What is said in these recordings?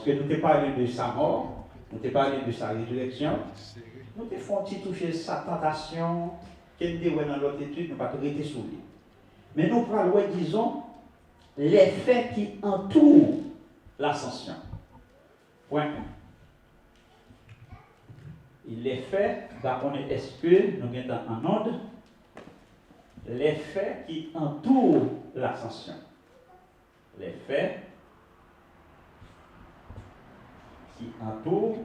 Parce que nous t'ai parlé de sa mort, nous t'ai parlé de sa résurrection, nous t'ai fait toucher sa tentation, qu'elle dit dans l'autre étude, nous pas arrêter sur lui. Mais nous parlons, disons, les faits qui entourent l'ascension. Point 1. Les faits, est-ce que nous sommes en ordre? Les faits qui entourent l'ascension. Les faits qui entourent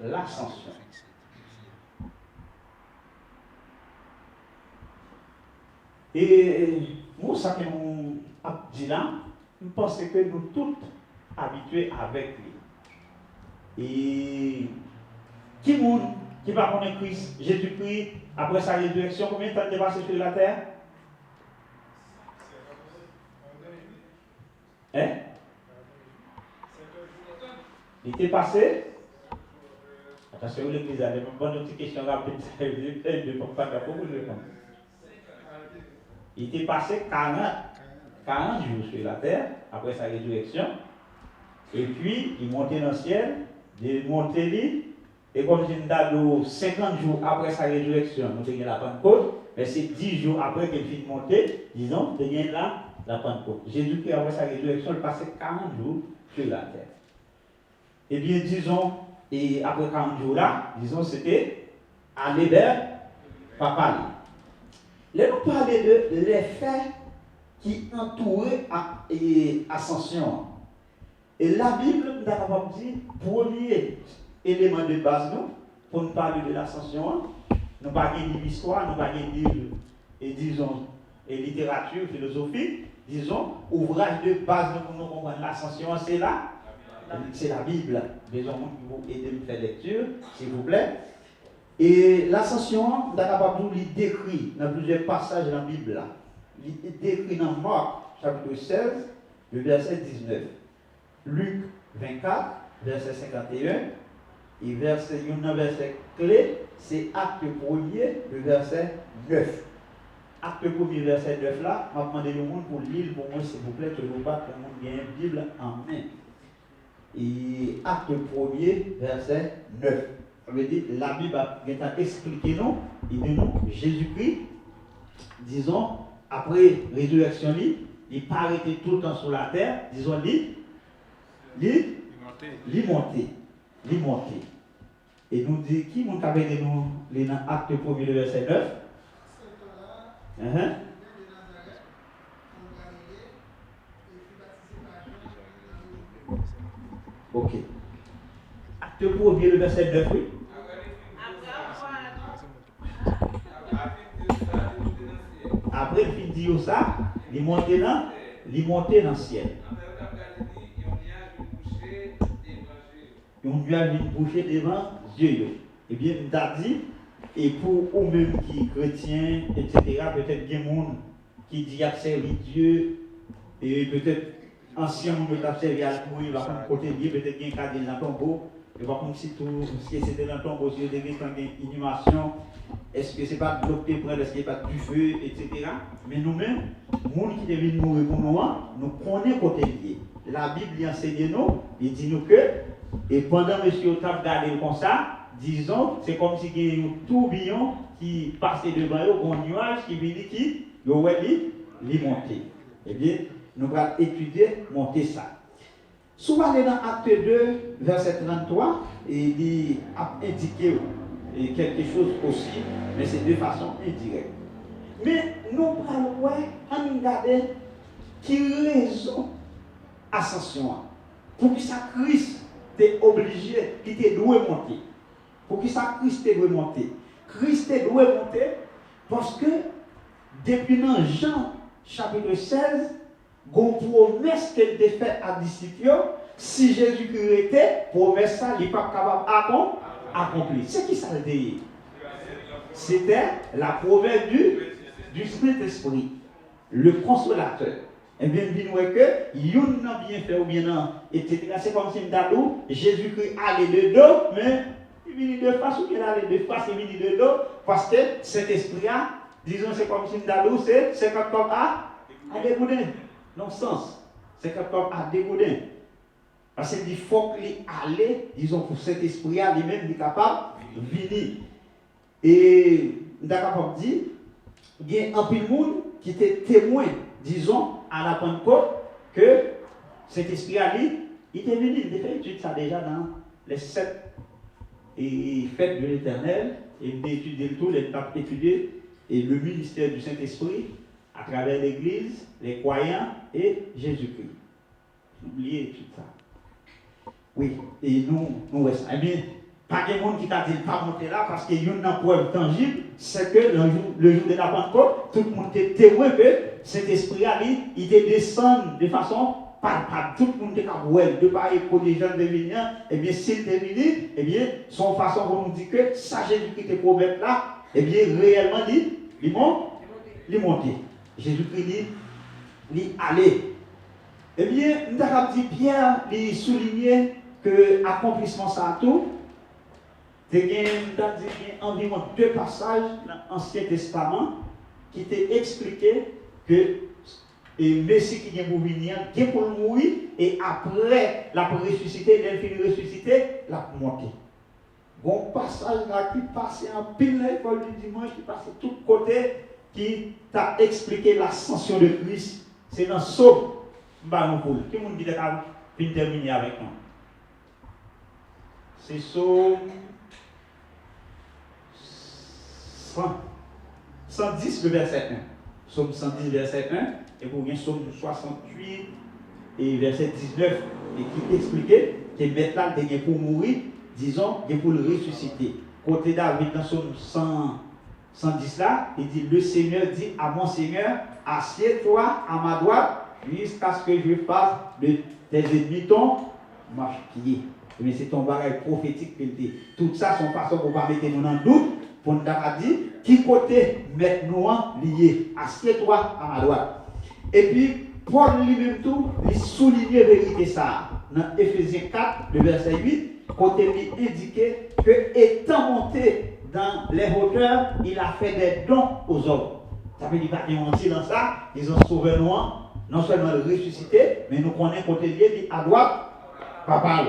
l'ascension. Et moi, ça que nous avons dit là, je pense que nous tous habitués avec lui. Et qui va connaître Christ, Jésus-Christ, après sa résurrection, combien de temps il est passé sur la terre? Hein? Il était passé? Attention, l'église a une bonne petite question rapide. Il était passé 40 jours sur la terre après sa résurrection. Et puis, il montait dans le ciel, il montait lui. Et comme je dis, 50 jours après sa résurrection, nous avons la Pentecôte. Mais c'est 10 jours après qu'il finit de monter, disons, nous avons la Pentecôte. Jésus-Christ, après sa résurrection, il passait 40 jours sur la terre. Eh bien, disons, et après 40 jours là, disons, c'était aller vers Papa. Là, nous parlons de l'effet qui entourait l'ascension. Et la Bible nous a capable de dire, premier élément de base, nous, pour nous parler de l'ascension, nous ne parlons pas de l'histoire, nous ne parlons pas de disons, littérature, philosophie, disons, ouvrage de base pour nous comprendre l'ascension, c'est là. C'est la Bible. Les gens qui vont aider à me faire lecture, s'il vous plaît. Et l'ascension, nous avons capable de décrit dans plusieurs passages dans la Bible. Là. Il est décrit dans Marc, chapitre 16, le verset 19. Luc 24, verset 51. Et un verset clé, c'est Acte 1er, le verset 9. Acte 1er, verset 9 là, je vais demander au monde pour lire pour moi, s'il vous plaît, que vous pas tout le monde ait une Bible en main. Et Acte 1er, verset 9. Ça veut dire, la Bible a expliqué nous, il dit nous, Jésus-Christ, disons, après résurrection, il n'est pas arrêté tout le temps sur la terre, disons, il monté. Et nous dit, qui nous a aidé nous, les Acte 1er, le verset 9? Ok. Acte 1er, le verset 9, oui. Après, il dit ça, il monte dans le ciel. Un nuage vient boucher devant Dieu. Eh bien, il t'a dit, et pour eux-mêmes qui chrétiens, etc., peut-être qu'il y a des gens qui disent qu'ils servent Dieu, et peut-être ancien monde qui a servi à mourir, il va prendre côté Dieu, peut-être qu'il y a un cadre dans le tombeau, il va comme si tout ce qui était dans le tombeau, si il devait prendre une inhumation, est-ce que ce n'est pas de l'eau qui prend, est-ce qu'il n'y a pas du feu, etc. Mais nous-mêmes, les gens qui deviennent mourir pour nous, nous connaissons côté Dieu. La Bible enseigne nous, il dit nous que, et pendant monsieur Otap regardé comme ça, disons, c'est comme si il y a un tourbillon qui passait devant eux, un nuage qui vient qui monter. Eh bien, nous allons étudier, monter ça. Souvent, dans Acte 2, verset 33, il a indiqué quelque chose aussi, mais c'est de façon indirecte. Mais nous allons regarder qui raison ascension. Pour que ça Christ t'est obligé, qui t'est doué monter. Pour que ça Christ t'est doué monter. Christ t'est doué monter parce que depuis dans Jean chapitre 16, gon promesse qu'elle t'a fait à disciples, si Jésus-Christ était, promesse ça, il n'est pas capable d'accomplir. C'est qui ça le dit? C'était la promesse du Saint-Esprit, le consolateur. Et bien, il dit que, il n'a bien fait ou bien non, etc. C'est comme si Jésus-Christ allait de dos, mais il vient de face ou bien allait de face, il vient de dos, parce que cet esprit-là, disons, c'est comme si c'est quand comme à dégoûter. non sens. C'est capable à dégoudin. Parce qu'il faut qu'il aille, disons, pour cet esprit lui-même, il est capable de venir. Et nous sommes capables de dire, il y a un peu de monde qui était témoin, disons, à la Pentecôte, que cet esprit il était venu, il a fait étude ça déjà dans les 7 fêtes de l'Éternel, et il a étudié le tout, il a étudié le ministère du Saint-Esprit à travers l'Église, les croyants et Jésus-Christ. N'oubliez tout ça. Oui, et nous restons. Eh bien, pas de monde qui t'a dit pas monter là parce qu'il y a une preuve tangible, c'est que le jour de la Pentecôte, tout le monde était témoin que cet esprit-là, il descend de façon palpable. Tout le monde était capable de parler pour des gens de venir. Eh bien, s'il était venu, eh bien, son façon pour nous dire que ça Jésus-Christ était prophète là, eh bien, réellement, il monte. Jésus-Christ dit, il allait. Eh bien, nous avons dit Pierre, il soulignait que l'accomplissement ça tout, il y a environ 2 passages dans l'Ancien Testament qui t'ont expliqué que le Messie qui vient pour venir, qui est pour mourir, et après la ressuscité, il finit ressuscité, la monter. Bon passage là qui passe en pile à l'école du dimanche, qui passe de tous côtés, qui t'a expliqué l'ascension de Christ. C'est dans Somme. Qui monde qui a terminer avec nous? C'est Somme 110, le verset 1. Somme 110, verset 1. Et pour bien Somme 68 et verset 19. Et qui expliquait que maintenant, il est pour mourir, disons, il est pour le ressusciter. Côté David, dans Somme 110 là, il dit, le Seigneur dit à mon Seigneur, assieds-toi à ma droite, jusqu'à ce que je fasse de tes ennemis ton marche-pied. Mais c'est ton bagage prophétique qu'il dit. Tout ça, son façon pour ne pas mettre nous dans le doute, pour nous dire, qui côté mettre-nous lié, assieds-toi à ma droite. Et puis, Paul lui-même tout, il souligne la vérité ça. Dans Éphésiens 4, le verset 8, côté lui indiquait que étant monté dans les hauteurs, il a fait des dons aux hommes. Ça veut dire qu'il n'y a pas dans ça, ils ont sauvé nous, non seulement ressuscité, mais nous connaissons côté Dieu, dit à droite, papa.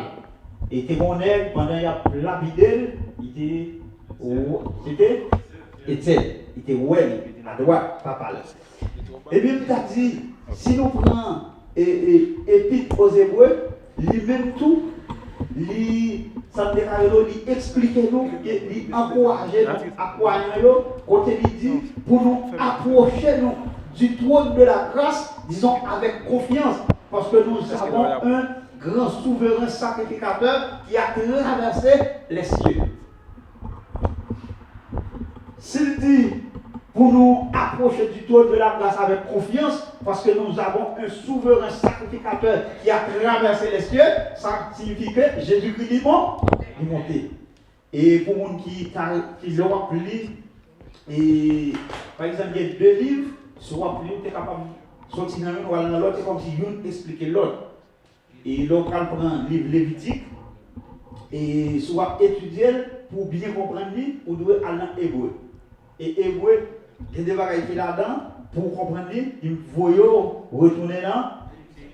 Et était mon aide, pendant qu'il a lapidé, il était Étienne, il était ouais, à droite, papa. Et bien, il a dit, si nous prenons Épître aux Hébreux, lui-même tout, lui expliquer nous, lui encourager nous, accompagner nous, côté lui dit, pour nous approcher nous du trône de la grâce, disons avec confiance, parce que nous avons un grand souverain sacrificateur qui a traversé les cieux. S'il dit pour nous approcher du trône de la grâce avec confiance, parce que nous avons un souverain sacrificateur qui a traversé les cieux, ça signifie que Jésus-Christ est monté. Et pour les gens qui l'ont appelé, et par exemple, il y a 2 livres, soit plus, tu es capable de sortir dans l'autre, c'est comme si l'un expliquait l'autre. Et l'autre prend un livre lévitique, et soit étudier pour bien comprendre, ou doit aller en hébreu. Et hébreu, il y a des bagages qui là-dedans, pour comprendre, il faut retourner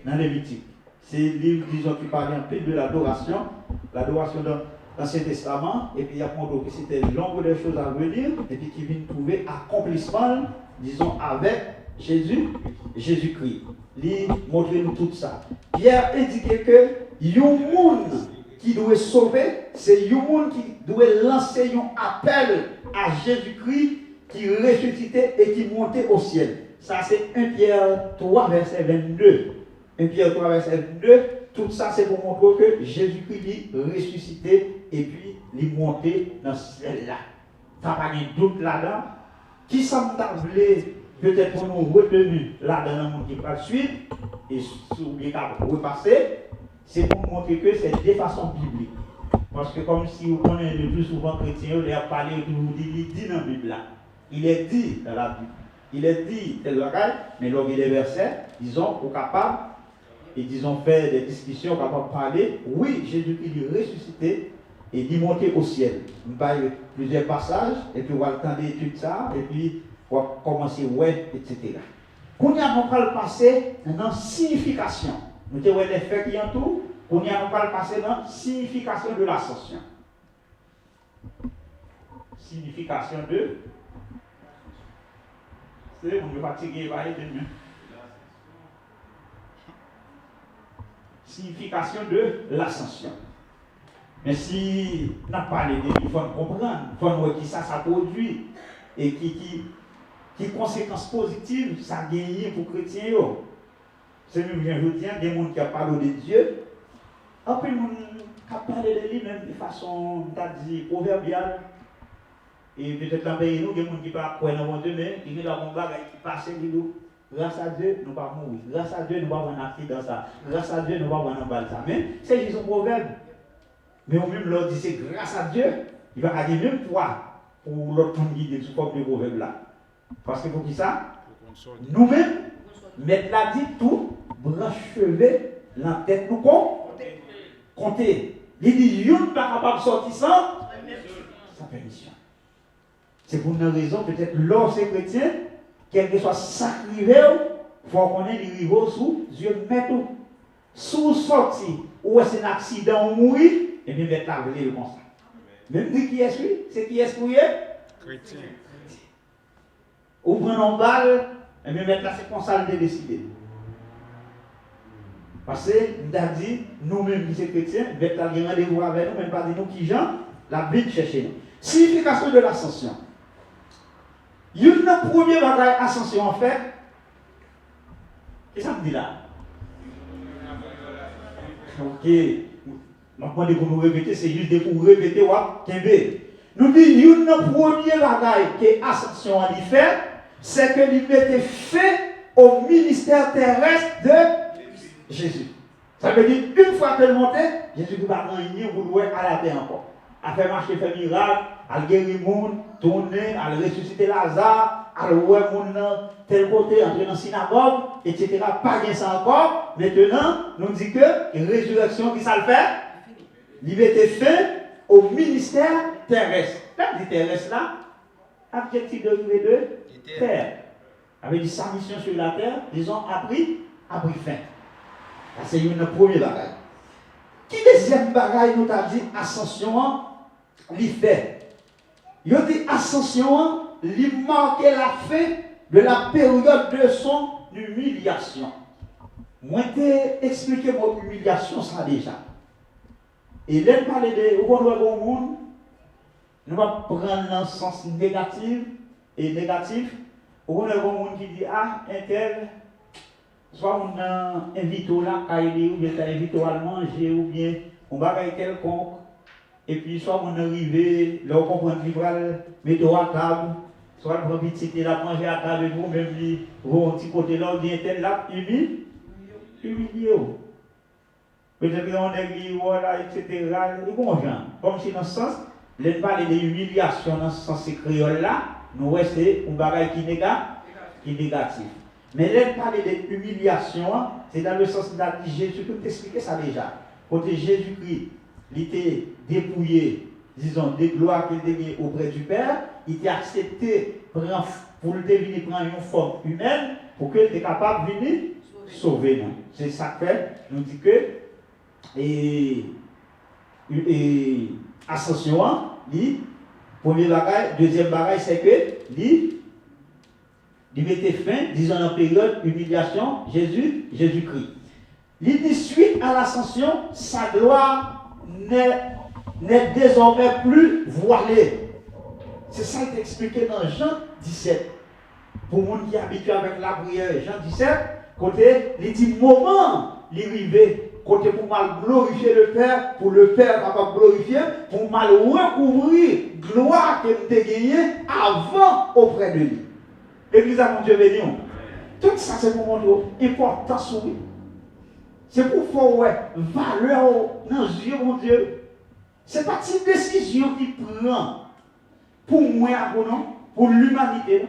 dans Lévitique. C'est le livre, disons, qui parle un peu de l'adoration dans l'Ancien Testament, et puis il y a montré que c'était l'ombre des choses à venir, et puis qui vient trouver accomplissement, disons, avec Jésus-Christ. Il montre nous tout ça. Pierre indiquait que il y a un monde qui doit sauver, c'est un monde qui doit lancer un appel à Jésus-Christ qui ressuscitait et qui montait au ciel. Ça, c'est 1 Pierre 3, verset 22. 1 Pierre 3, verset 22. Tout ça, c'est pour montrer que Jésus-Christ est ressuscité et puis il est monté dans ce ciel-là. Ça n'a pas de doute là-dedans. Qui s'en voulait peut-être pour nous retenir là-dedans dans le monde qui va suivre et oublier qu'à repasser, c'est pour montrer que c'est de façon biblique. Parce que comme si vous connaissez le plus souvent chrétien, il a parlé, il dit dans la Bible là. Il est dit dans la Bible. Il est dit tel bagage, mais lors des versets, disons, au capable, et disons faire des discussions, capable de parler, oui, Jésus-Christ est ressuscité et il est monté au ciel. On va plusieurs passages, et puis on va attendre d'étudier ça, et puis on va commencer ouais, etc. Qu'on y a pas le passé dans signification. Nous avons les faits qui entourent, qu'on y a pas le passé dans signification de l'ascension. Signification de. C'est on me fatigué, va être mieux. Signification de l'ascension. Mais si on a parlé de il faut comprendre, il faut voir qui ça produit et qui conséquences positives ça gagne pour les chrétiens. C'est même bien je dis, il y a des gens qui ont parlé de Dieu. Après, on a parlé de lui même de façon, proverbiale. Et peut-être dans le pays, nous, il y a des gens qui ne parlent pas dans Dieu, mais il y a des gens qui passent et disent grâce à Dieu, nous ne pouvons pas mourir. Grâce à Dieu, nous ne pouvons pas avoir un accident ça. Grâce à Dieu, nous ne pouvons pas avoir un balle ça. Mais c'est juste un proverbe. Mais on même leur dit c'est grâce à Dieu, il va gagner même poids pour l'autre monde guider sous forme de proverbe là. Parce que pour qui ça? Nous-mêmes, mettre la dit tout, branchever la tête nous compter. Il dit, il n'est pas capable de sortir sans sa permission. C'est pour une raison, peut-être, lorsque c'est chrétien, quel que soit sacrifié, il faut qu'on ait les rivaux sous Dieu met tout. Sous sorti, ou c'est un accident ou mourir, et bien mettre la vraie le constat. Même dit qui est lui, c'est qui est lui? Chrétien. Ou prendre en balle, et bien mettre la responsabilité de décider. Parce que nous avons dit, nous-mêmes qui sommes chrétiens, mettre la rendez-vous avec nous, même pas dire nous qui gens, la Bible cherche nous. Signification de l'ascension. Il y a une première bagaille ascension en fait. Qu'est-ce que ça me dit là? Ok. Maintenant, pour nous répéter, c'est juste pour répéter, nous disons, il y a une première bagaille qui est ascension en fait, c'est que il était fait au ministère terrestre de Jésus. Ça veut dire, une fois qu'elle montait, Jésus va gagner pour louer à la terre encore. A fait marcher, faire miracle, à guérir le monde, tourner, à ressusciter Lazare, à louer le monde tel côté, entrer dans la synagogue, etc. Pas bien ça encore. Maintenant, nous dit que résurrection, qui ça le fait? Il était fait au ministère terrestre. Là, dit terrestre là, objectif de terre. Avec dit sa mission sur la terre, disons, a pris fin. C'est une première bagaille. Qui deuxième bagaille nous a dit ascension, il fait. Il a dit ascension, il marque la fin de la période de son humiliation. Moi, je expliqué mon humiliation ça déjà. Et là, parler de au monde, nous allons prendre un sens négatif et négatif. Au monde qui dit ah, un tel. Soit on invite là, ou bien on invite à manger, ou bien on va faire quelconque. Et puis, soit on arrive, là, on comprend qu'il va mettre à table, soit on va petit là, manger à table, et vous, même, vous, un petit côté là, ou bien tel là, humilié. Peut-être qu'on est voilà, etc. Et bon, comme si dans ce sens, les parler de l'humiliation dans ce sens créole là, nous restons un bagage qui est négatif. Mais là, parler de l'humiliation, c'est dans le sens de Jésus, je peux t'expliquer ça déjà. Côté Jésus-Christ, il était dépouillé, disons, des gloires qu'il était auprès du Père, il était accepté pour le venir prendre une forme humaine, pour qu'il était capable de venir sauver nous. C'est ça que fait, nous dit que, et ascension, premier bagage, deuxième bagage, c'est que, il mettait fin, disons en période humiliation, Jésus-Christ. Il dit suite à l'ascension, sa gloire n'est désormais plus voilée. C'est ça qui est expliqué dans Jean 17. Pour les gens qui sont habitués avec la prière, Jean 17, côté, il dit moment, il arrivé, côté pour mal glorifier le Père, pour le Père capable de glorifier, pour mal recouvrir gloire qu'il a gagnée avant auprès de lui. L'église à mon Dieu béni. Tout ça, c'est pour montrer l'importance. C'est pour faire valeur dans les yeux, mon Dieu. Ce n'est pas une décision qu'il prend pour moi, pour l'humanité.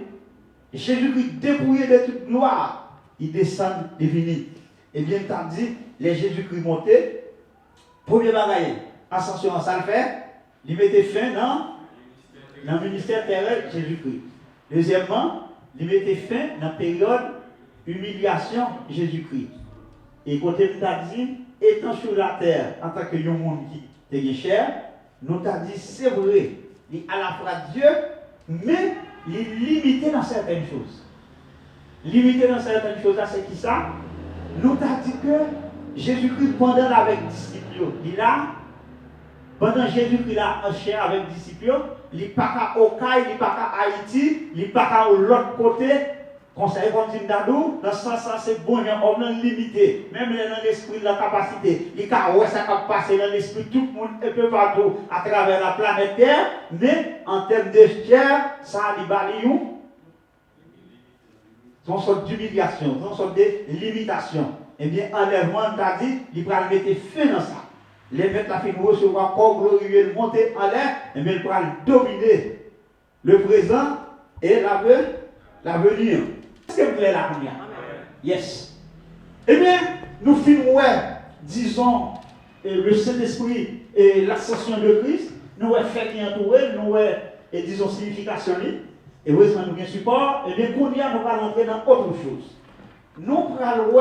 Jésus-Christ dépouillé de toute gloire, il descend divini. Et bien, tu as dit, les Jésus-Christ monté, premier bagaille, ascension en salle fait, il mettait fin dans le ministère terrestre Jésus-Christ. Deuxièmement, il mettait fin dans la période humiliation Jésus-Christ. Et côté nous t'a dit, étant sur la terre, en tant que un monde qui est cher, nous t'a dit, c'est vrai, il est à la fois Dieu, mais il est limité dans certaines choses. Limité dans certaines choses, c'est qui ça? Nous t'a dit que Jésus-Christ, pendant avec les disciples, il a, pendant Jésus-Christ là en chair avec les disciples, il n'est pas qu'à Okaï, il n'est pas qu'à Haïti, il n'est pas qu'à l'autre côté. Conseil comme dit Dadou, dans ce sens, c'est bon, on est limité. Même dans l'esprit de la capacité, il y a ça qui passer dans l'esprit, tout le monde un peu partout à travers la planète Terre, mais en termes de chair, ça a des balions. C'est une sorte d'humiliation, c'est une sorte de limitation. Eh bien, enlèvement, on t'a dit, il va mettre fin dans ça. Les mettre la fin recevoir corps glorieux, monter en l'air, et bien, il va dominer le présent et l'avenir. Est-ce que vous voulez la première? Yes. Eh bien, nous finissons, disons, le Saint-Esprit et l'ascension de Christ, nous avons fait qui entouré, nous avons, disons, signification. Et oui, ça nous vient support. Eh bien, qu'on y a, nous allons entrer dans autre chose. Nous allons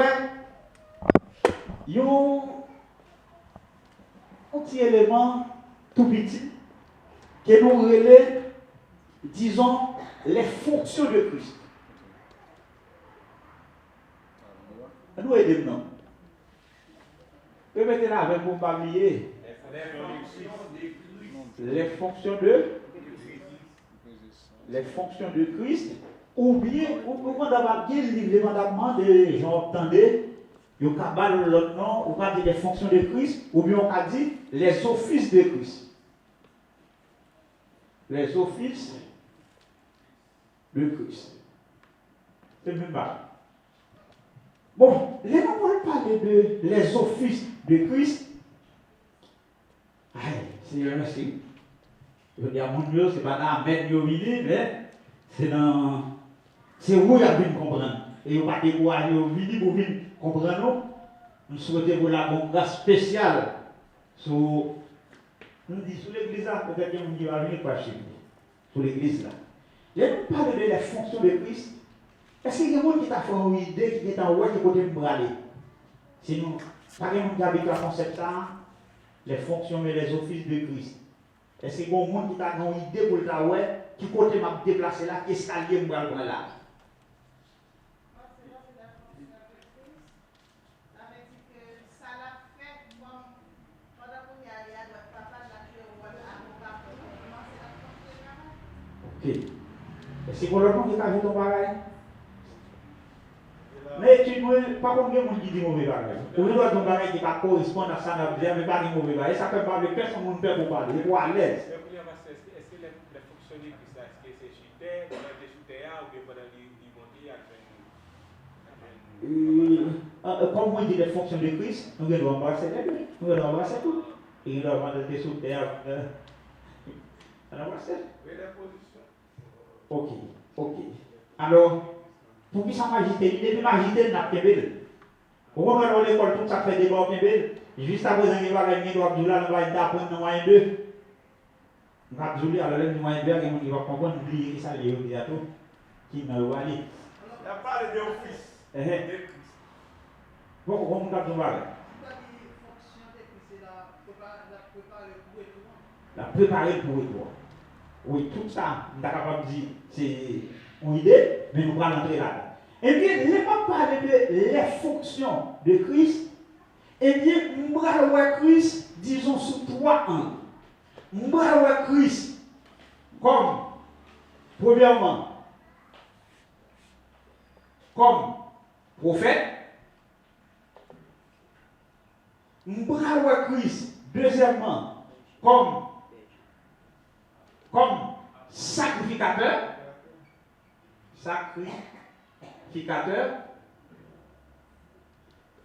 un petit élément tout petit que nous relève, disons, les fonctions de Christ. Nous aidons. Permettez-la avec vous parler. Les fonctions de Christ, ou bien, ou quand d'avoir dit le mandaments des gens entendez, il y a l'autre nom, on va dire les fonctions de Christ, ou bien on a dit les offices de Christ. Les offices de Christ. C'est même pas. Bon, les moments où on parle de les offices de Christ, c'est un signe. Je veux dire, mon Dieu, ce n'est pas dans la mettre mais c'est dans. C'est où il y a bien comprendre. Et il n'y a pas de décourager au vini pour venir comprendre. Nous souhaitons vous la grâce spéciale sur. Nous disons sur l'église là, peut-être qu'il y a un qui va venir par chez nous. Sur l'église là. Et nous parlons de la fonction de Christ. Est-ce qu'il y a quelqu'un qui t'a fait une idée qui est en haut qui côté de braler? Sinon, pas quelqu'un qui a avec le concept ça, les fonctions et les offices de Christ. Est-ce qu'il y a quelqu'un qui t'a une idée pour le faire qui côté m'a déplacé là, qu'est-ce qu'il y a là? Ok. Est-ce qu'il y a quelqu'un qui a fait ton bagage? Mais tu ne pas combien de gens qui disent mauvais bagage. Ou nous avons un bagage qui va correspondre à ça, mais pas de mauvais bagage. Ça peut pas avec personne qui peut pour parler. Il faut à l'aise. Est-ce que les fonctionnaires qui ça, est-ce que c'est chuter, pendant des chuteurs ou bien pendant les monter Comme on dit les fonctions de Christ, nous devons embrasser les deux. Nous devons embrasser tout. Et nous devons des sous terre. On embrasse. Oui, la position. Ok. Alors, pour qui ça m'agiter? Il est m'agiter dans la belle. Au moment où l'école, tout ça fait des bords belle. Juste à présent, il va gagner droit de là, on va apprendre dans moyen 2. On va jouer alors le moyen 2, il va comprendre, oublier qui ça lui dit à tout. Qui n'a pas aller. Il a parlé de office. Bon, on va jouer. La préparer pour toi. Oui, tout ça, on est capable de dire, c'est une idée, mais nous allons entrer là. Eh bien, je ne vais pas parler de les fonctions de Christ. Eh bien, nous allons Christ, disons, sous 3 ans. Nous allons Christ comme, premièrement, comme prophète. Nous allons Christ, deuxièmement, comme sacrificateur,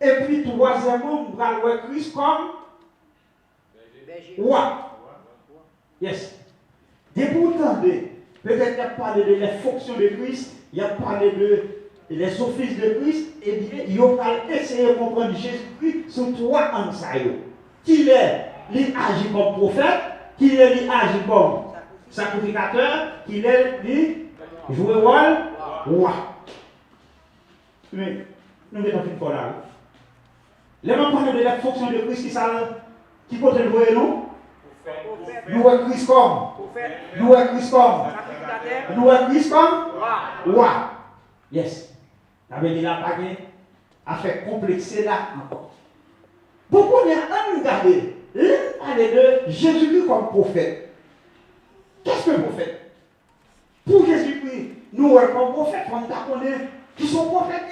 et puis troisièmement, nous allons Christ comme roi. Yes. Et pourtant, peut-être qu'il a parlé de les fonctions de Christ, il a parlé de les offices de Christ, et bien, il va essayer de comprendre Jésus-Christ sous 3 ans. Qu'il est, il agit comme prophète, qu'il est, il agit comme sacrificateur, qu'il est, il joue le rôle roi. Mais nous mettons une fois là. Les gens parlent de la fonction de Christ qui peut le voir, non? Nous voyons Christ comme. Nous voyons Christ comme. Nous voyons Christ comme. Roi. Yes. Ça veut dire la bague a fait complexer là encore. Pourquoi on a regardé? L'un parler de Jésus-Christ comme prophète. Qu'est-ce qu'un prophète? Pour Jésus-Christ, nous voyons comme prophète, on connaît qui sont prophètes.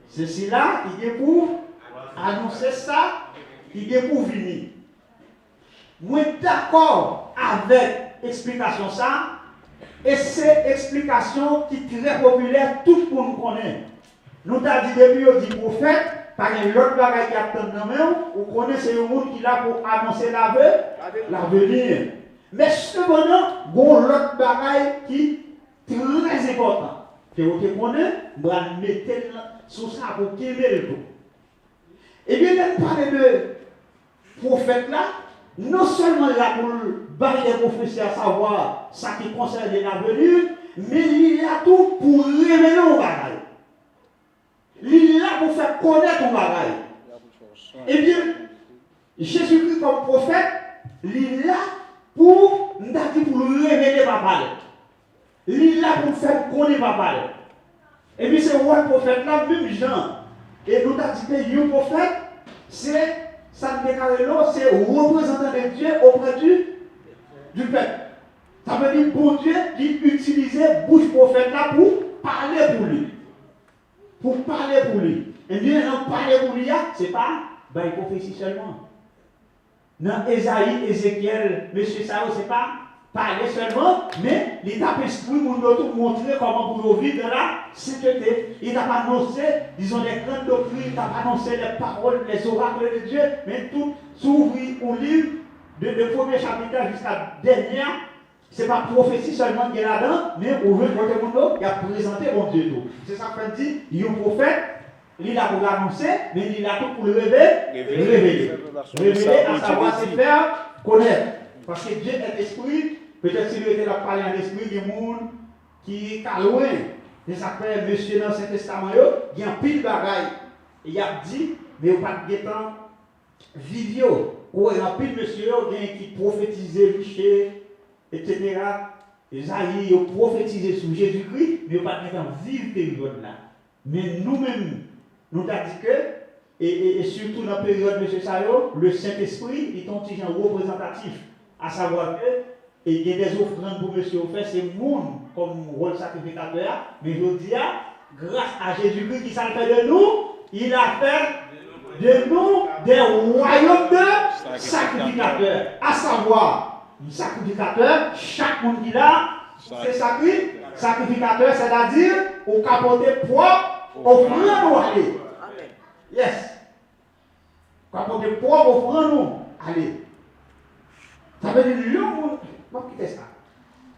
C'est cela qui est pour annoncer ça, qui est pour venir. Moi, d'accord avec l'explication ça, et c'est l'explication qui est très populaire, tout le monde connaît. Nous t'avons dit depuis, on dit prophète, par exemple, l'autre bagage qui attend dans la main, on connaît c'est le monde qui est là pour annoncer l'avenir. Mais cependant, bon, l'autre bagage qui est très important. Que vous connaissez, on va mettre sur ça pour qu'il le tout. Et bien, même parler de prophète là, non seulement là pour barrer les prophéties à savoir ça qui concerne l'avenir, mais il est là tout pour révéler au bagage. Il est là pour faire connaître au bagage. Eh bien, Jésus-Christ comme prophète, il est là pour révéler papa. Il est là pour faire connaître papa. Et puis c'est roi prophète là, même Jean. Et nous avons dit que le prophète, c'est ça c'est représentant de Dieu auprès du peuple. Ça veut dire bon Dieu qui utilisait bouche prophète là pour parler pour lui. Pour parler pour lui. Et bien, parler pour lui, ce n'est pas une prophétie seulement. Dans Esaïe, Ézéchiel, monsieur Sao, ce n'est pas parler seulement, mais il t'a esprit pour montrer comment vous vivre dans la sainteté. Il t'a pas annoncé, disons, les grandes doctrines, il t'a pas annoncé les paroles, les oracles de Dieu, mais tout s'ouvrir au livre, de premier chapitre jusqu'à dernier. Ce n'est pas prophétie seulement qui est là-dedans, mais au lieu de votre monde, il a présenté mon Dieu tout. C'est ça qu'on dit, il y a un prophète, il a pour l'annoncer, mais il a tout pour le révéler. Révéler, à savoir se faire connaître. Parce que Dieu est esprit, peut-être s'il était là parler en esprit, il y a des gens qui est loin. Des affaires, monsieur dans le Saint-Testament, il y a un pile de bagaille. Il a dit, mais il n'y a pas de temps vidéo. Ou il y a un pile de monsieur qui prophétisait, Michel, etc. Isaïe, il a prophétisé sur Jésus-Christ, mais il n'y a pas de temps vivre période là. Mais nous-mêmes, nous avons dit que, et surtout dans la période de M. Sayo, le Saint-Esprit est un petit genre représentatif. À savoir que, il y a des offrandes pour M. Offert, c'est le monde comme rôle sacrificateur, mais je dis, grâce à Jésus-Christ qui s'en fait de nous, il a fait de nous des royaumes de sacrificateurs. À savoir, un sacrificateur, chaque monde qui l'a, c'est sacrificateur, c'est-à-dire, au capoter propre, offrande ou aller. Yes. Capoter propre, offrande ou aller. Ça veut dire le monde. Non, quittez ça.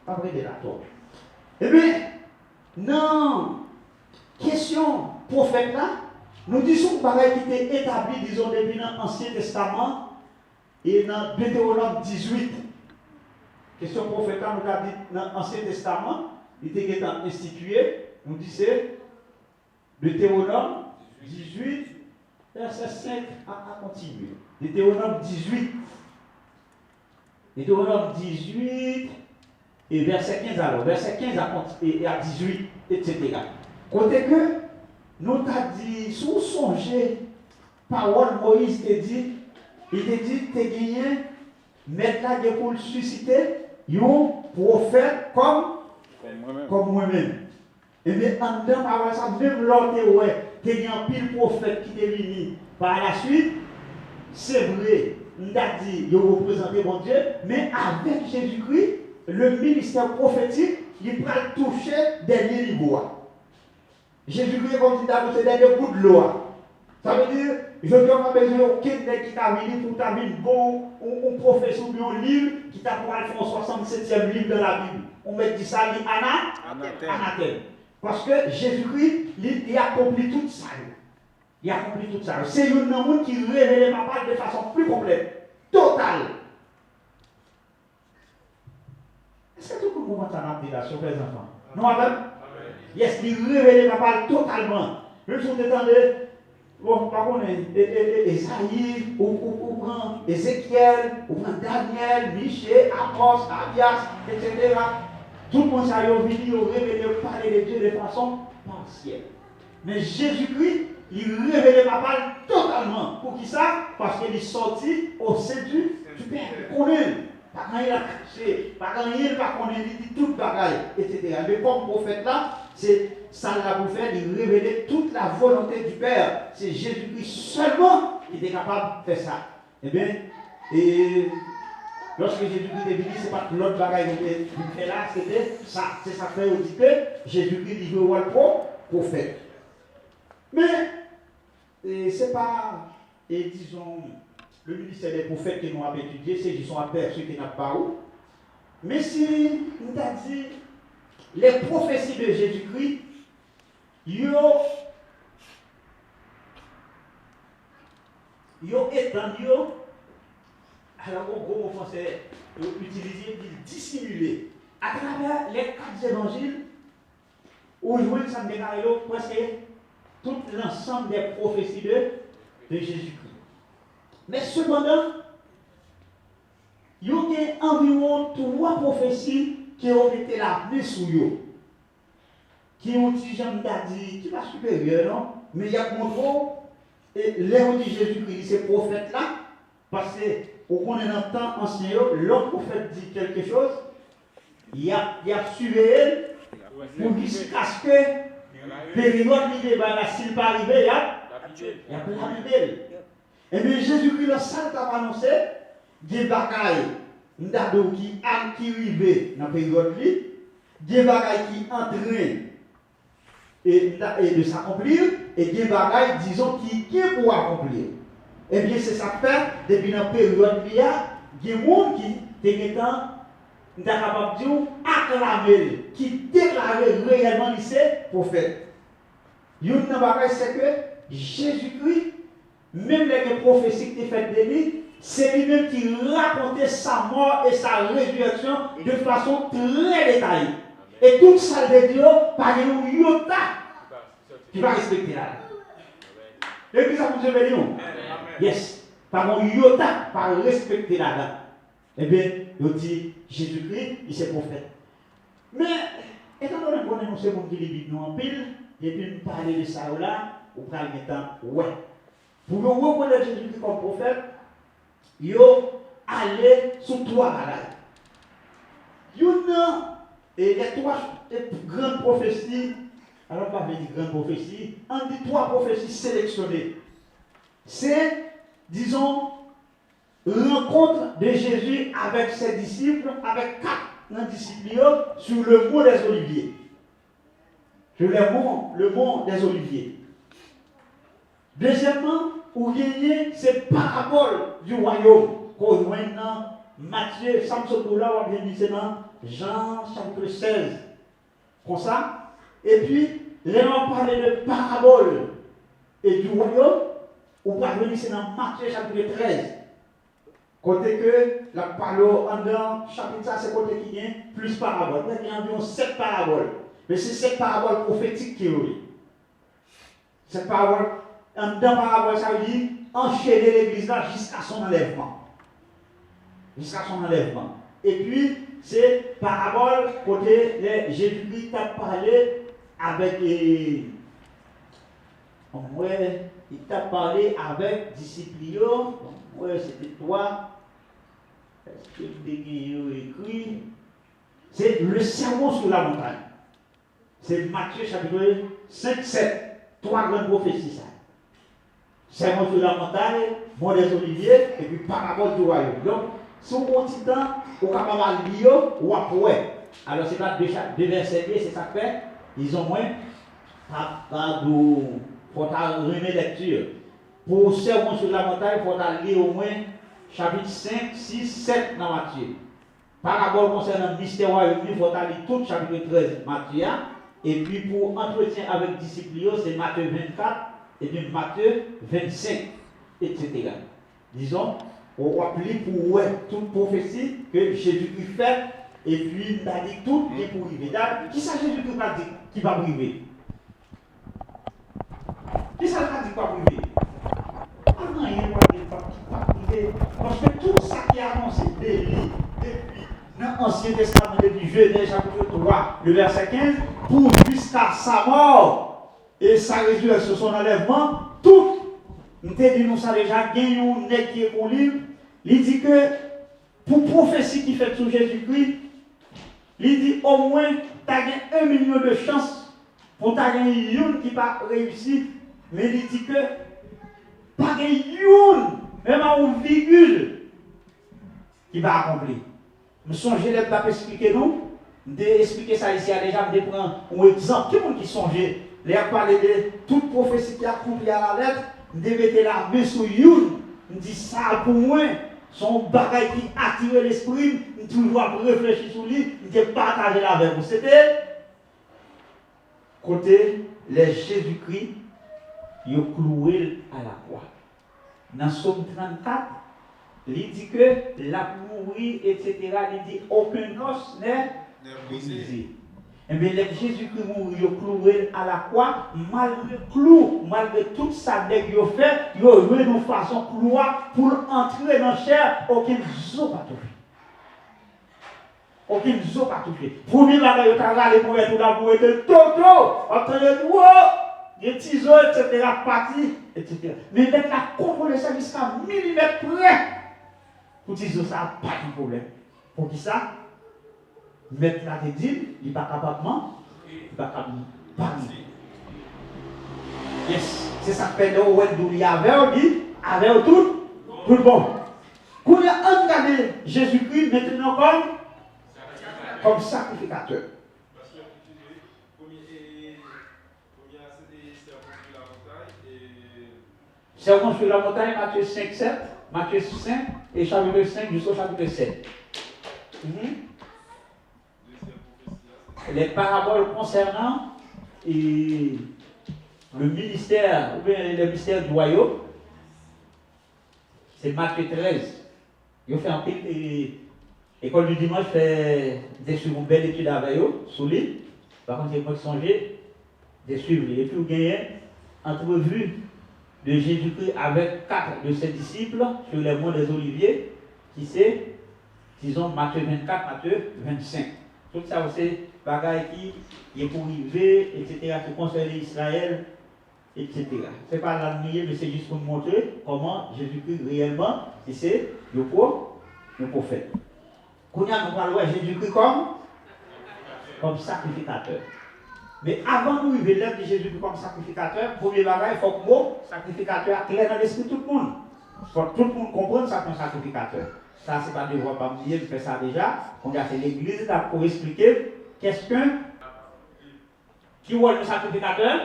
Pas vrai de la toi. Eh bien, non. Question prophète là, nous disons que pareil qui était établi, disons, depuis l'Ancien Testament et dans Deutéronome 18. Question prophète là, nous avons dit dans l'Ancien Testament, il était institué, nous disons Deutéronome 18, verset 5 à continuer. Deutéronome 18. Deutéronome 18 et verset 15 alors, verset 15 à 18, etc. Côté que nous avons dit, sous songer, parole Moïse t'a dit, il t'a dit, t'es gagné, mettre là pour susciter un prophète comme moi-même. Et bien, en dedans, par ça, même l'autre, t'es gagné un pile prophète qui t'est venu par la suite, c'est vrai. On a dit, il représentait mon Dieu, mais avec Jésus-Christ, le ministère prophétique, il va toucher dernier niveau. Jésus-Christ, comme dit, c'est le dernier bout de l'eau. Ça veut dire, je ne pas besoin d'aucun qui t'a venu pour ta vie, bon, on professe ou bien un livre qui t'a pour aller faire 67e livre de la Bible. On met dit ça, anathème. Parce que Jésus-Christ, il accomplit tout ça. Il a accompli tout ça. C'est un monde qui révèle papa de façon plus complète, totale. Est-ce que tout le monde a dit là sur les enfants? Non, madame? Yes, il révèle papa totalement. Même si vous entendez, bon, par contre, Esaïe, ou prend Ézéchiel, ou prend Daniel, Michel, Amos, Abias, etc. Tout le monde ça y est venu révéler, parler de Dieu de façon partielle. Mais Jésus-Christ, il révèle papa totalement. Pour qui ça? Parce qu'il est sorti au sein du Père. Il connaît. Pas quand il a caché, pas quand il n'a pas connaît, il dit toute bagaille, etc. Mais comme prophète là, c'est ça là pour faire, il révéler toute la volonté du Père. C'est Jésus-Christ seulement qui était capable de faire ça. Eh bien, et lorsque Jésus-Christ est venu, ce n'est pas l'autre bagaille qu'il fait là, c'était ça. C'est ça fait aussi que Jésus-Christ dit le prophète. Mais ce n'est pas, et disons, le ministère des prophètes que nous avons étudié, c'est qu'ils sont aperçus qui n'a pas où. Mais si nous avons dit les prophéties de Jésus-Christ, ils étendu, alors au gros français, utiliser, dissimuler. À travers les 4 évangiles, aujourd'hui, ça me déclare presque tout l'ensemble des prophéties de Jésus-Christ. Mais cependant, il y a environ 3 prophéties qui ont été là, sous eux. Qui ont dit, dit, qui va supérieur, non? Mais il y a montré, et l'ère de Jésus-Christ, ces prophètes-là, parce qu'on est dans le temps ancien, l'autre prophète dit quelque chose, il y a suivi elle, pour jusqu'à ce que période l'idée, s'il pas arrivé, il y a plein de bébés. Et bien Jésus-Christ, le salle t'a annoncé, des bagailles, qui arrivent dans la période, des bagailles qui entraînent et de s'accomplir, et des bagailles, disons, qui pour accomplir. Et bien c'est ça que fait, depuis la période, il y a des gens qui étaient capable de dire, acclamer, qui déclarer réellement lycée prophète. Une bagaille, c'est que Jésus-Christ, même les prophéties qui faites de lui, c'est lui-même qui racontait sa mort et sa résurrection de façon très détaillée. Et toute ça de Dieu, par un iota qui va respecter là. Et puis ça vous avez dit, yes, par un iota, par respecter là. Eh bien, il dit Jésus-Christ, il est prophète. Mais, étant donné qu'on est ce monde qui lit nous en pile, et puis nous parler de ça là, au prend le temps, ouais. Pour nous reconnaître Jésus-Christ comme prophète, il allé sous 3 bagages. Et les 3 grandes prophéties, alors pas dire grandes prophéties, on dit 3 prophéties sélectionnées. C'est, disons, rencontre de Jésus avec ses disciples, avec 4 disciples sur le mont des Oliviers. Sur le mont des Oliviers. Deuxièmement, pour gagner ces paraboles du royaume qu'on voit dans Matthieu, Samson là, on vient dire dans Jean chapitre 16. Comme ça. Et puis, là, on parle de paraboles et du royaume, on va venir dans Matthieu chapitre 13. Côté que la parole en dans chapitre ça, c'est côté qui vient plus paraboles. Il y a environ 7 paraboles. Mais c'est 7 paraboles prophétiques qui ont. Cette parole, en dans parabole, ça veut dire enchaîner l'église là jusqu'à son enlèvement. Jusqu'à son enlèvement. Et puis, c'est parabole côté Jésus-Christ a parlé avec il t'a parlé avec disciples. Ouais, c'était toi. Est-ce que vous écrit? C'est le sermon sur la montagne. C'est Matthieu chapitre 5, 7. 3 grandes prophéties. Sermon sur la montagne, mont des Oliviers, et puis parabole du royaume. Donc, si on continue, on est capable de lire ou après. Alors, c'est pas 2 versets, c'est ça que fait. Ils ont moins. Pas de. Faut remettre lecture. Pour sermon sur la montagne, il faut lire au moins chapitre 5, 6, 7 dans Matthieu. Parabole concernant le mystère royaume, il faut lire tout chapitre 13 Matthieu. Et puis pour entretien avec disciples, c'est Matthieu 24 et puis Matthieu 25, etc. Disons, on va plier pour toute prophétie que Jésus-Christ fait, et puis il a dit tout est pour arriver. Qui ça Jésus-Christ va dire? qui va priver. Qui ça veut dire quoi priver? Pas rien qui va priver. Parce que tout ça qui est annoncé depuis l'Ancien Testament, depuis Genèse chapitre 3, le verset 15, pour jusqu'à sa mort et sa résurrection, son enlèvement, tout, nous te dit nous ça déjà, gagnons un nez qui est qu'on livre, il dit que pour prophétie qui fait sur Jésus-Christ, il dit au moins, tu as 1 million de chances pour ta gagner une qui va réussir, mais il dit que pas une, même à une virgule, qui va accomplir. Nous songeons, les papes expliquer nous, d'expliquer ça ici déjà, de prendre un exemple, tout le monde qui songeait, les a parlé de toute prophétie qui a accompli à la lettre, de mettre la main sur une, on dit ça pour moi, son bagage qui attire l'esprit, on toujours réfléchir sur lui, on dit partager avec vous. C'était côté les Jésus-Christ, il a cloué à la croix. Dans Somme 34, il dit que la mourir, etc., il dit aucun os n'est brisé. Et bien, Jésus-Christ mourit, il a cloué à la croix, malgré clou, malgré tout ça qu'il a fait, il a joué de façon clouard pour entrer dans la chair, aucun zo pas touché. Aucun zo pas touché. Premier bagage, il a râlé pour être là, pour être toto, entre les doigts, les petits os, etc., partis, etc. Mais mettre la contrôle ça jusqu'à millimètre près, pour dire ça, ça pas de problème. Pour qui ça? Mettre la tête, il n'est pas capable il n'est pas capable de parler. Yes, c'est ça que fait le web d'où il y avait tout le monde. Quand on a regardé Jésus-Christ maintenant comme sacrificateur. Parce que premier c'était sermon sur la montagne et Sermon sur la montagne, Matthieu 5, 7, Matthieu 5 et chapitre 5 jusqu'au chapitre 7. Les paraboles concernant le ministère, ou bien le mystère du royaume, c'est Matthieu 13. Il fait un petit école du dimanche, fait des suivre une belle étude avec eux, sous l'île. Par contre, il faut songer de suivre. Et puis, vous gagnez entrevue de Jésus-Christ avec 4 de ses disciples sur les monts des Oliviers, qui c'est, disons, Matthieu 24, Matthieu 25. Tout ça, c'est bagaille qui est pour arriver, etc., qui concerne Israël, etc. Ce n'est pas l'admirer, mais c'est juste pour montrer comment Jésus-Christ réellement, c'est le prophète. Quand nous parlons de Jésus-Christ comme sacrificateur. Mais avant de nous arriver l'œuvre de Jésus-Christ comme sacrificateur, premier bagage, il faut que le mot sacrificateur clair dans l'esprit de tout le monde. Il faut que tout le monde comprenne ça comme sacrificateur. Ça, c'est pas devoir pas me dire, je fais ça déjà. On a fait l'église là pour expliquer qu'est-ce qu'un qui voit le sacrificateur.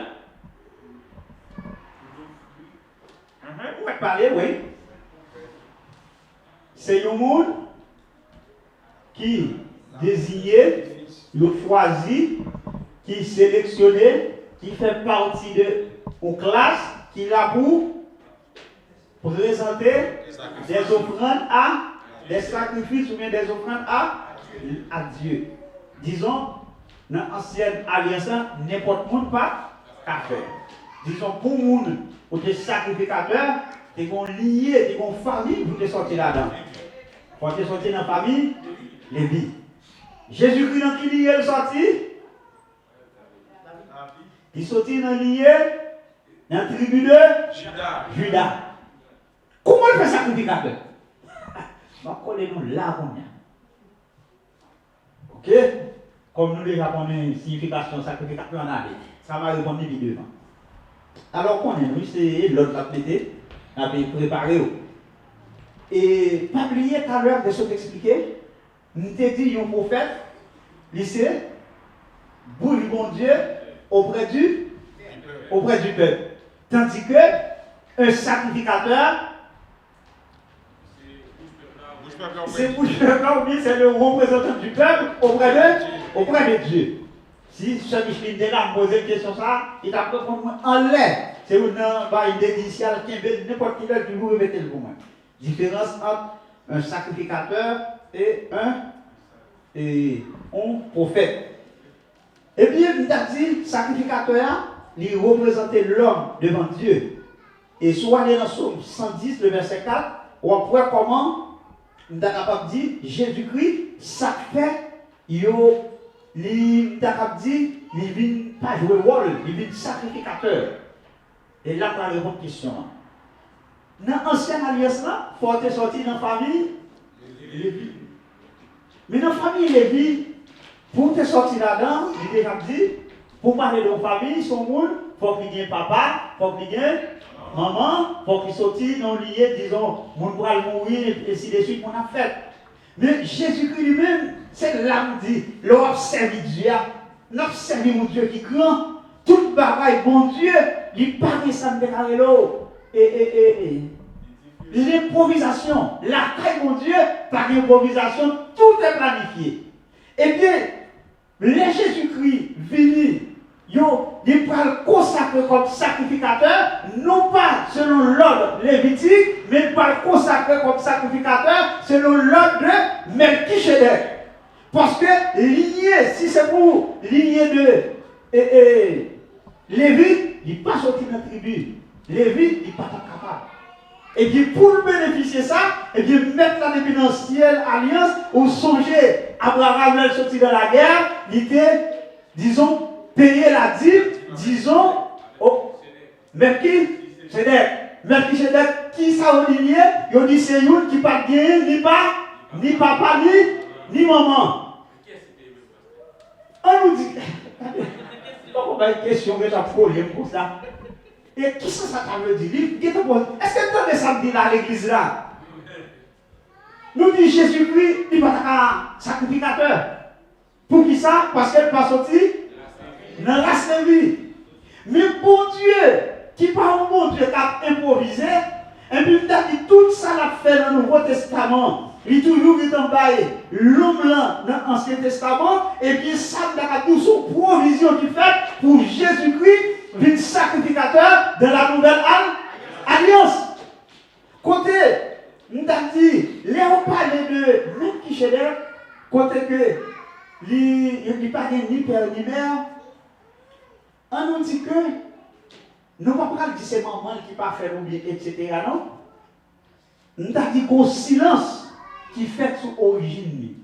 Vous pouvez parler, oui. C'est un monde qui désigné, qui choisi, qui sélectionné, qui fait partie de une classe qui a pour présenter des offrandes à des sacrifices ou bien des offrandes à Dieu. Disons, dans l'ancienne alliance, n'importe monde pas qu'à faire. Disons, pour le monde, pour des sacrificateurs, ils vont lier, ils vont famille pour te sortir là-dedans. Pour te sortir dans la famille, les vies. Jésus-Christ, dans qui lié, il sorti? Il sortit dans lié, dans la tribu de Judas. Comment il fait sacrificateur? Collez-nous là, ok? Comme nous les Japonais, signification sacrificateur en année. Ça va répondre évidemment. Alors qu'on est, nous, c'est l'autre va péter, on a préparé. Et pas oublier tout à l'heure de ce t'expliquer, nous t'ai dit un prophète, lycée, bouge bon Dieu auprès du peuple. Tandis que un sacrificateur, c'est bouche peuple, c'est le représentant du peuple auprès de Dieu. Si ce Micheline de là me pose une question, ça, il a répondu en l'air. C'est une initiale qui est n'importe qui veut toujours remettre le pour moi. Différence entre un sacrificateur et un prophète. Eh bien, il a dit, sacrificateur, il représentait l'homme devant Dieu. Et soit aller dans Psaume 110, le verset 4, on voit comment il est capable de dire, Jésus-Christ, ça fait, il est capable de dire, il ne vient pas jouer rôle, il vient sacrificateur. Et là, on a une bonne question. Dans l'ancienne alliance, il faut être sorti dans la famille Lévi. Mais dans la famille Lévi, pour te sortir là-dedans, il a dit, pour parler de la famille, son monde, il faut qu'il y ait papa, il faut qu'il y ait maman, il faut qu'il sorte dans le lieu, disons, mon bras mourir, et ainsi de suite, mon a fait. Mais Jésus-Christ lui-même, c'est l'âme dit, l'on servi Dieu, l'on servi mon Dieu qui est grand, tout bagaille, bon Dieu, il parle ça de l'eau. L'improvisation, la taille mon Dieu, par l'improvisation, tout est planifié. Eh bien, les Jésus-Christ venu, il parle consacré comme sacrificateur, non pas selon l'ordre lévitique, mais il parle consacré comme sacrificateur selon l'ordre de Melchisedec. Parce que lignée, si c'est pour lignée de Lévi, il n'est pas sorti de la tribu. Lévi, il n'est pas capable. Et puis pour bénéficier de ça, et bien mettre la dépendancielle alliance, ou songer Abraham est sorti de la guerre, il était, disons, payer la dîme, disons, au Melchisedec. Melchisedec, qui ça au lignée, il dit c'est une qui pas gagné, ni papa, ni maman. On nous dit, on a une question que j'ai problème pour ça. Et qui ça veut dire? Est-ce que tu as dit là à l'église là? Nous dit Jésus-Christ, il va être un sacrificateur. Pour qui ça? Parce qu'elle pas sorti dans la race de vie. Mais bon Dieu, qui par un bon Dieu qui a improvisé, et puis il a dit tout ça l'a fait dans le Nouveau Testament. Il toujours est en bas, l'homme là dans l'Ancien Testament, et puis ça a tout son provision qui fait pour Jésus-Christ. Le sacrificateur de la nouvelle alliance. Côté, nous avons dit, les on parle de Melchisedec, côté que il n'y a pas ni père ni mère. On nous dit que nous ne pouvons pas dire que c'est maman qui n'a pas fait oublier, etc. Non? Nous avons dit qu'au silence qui fait sur l'origine.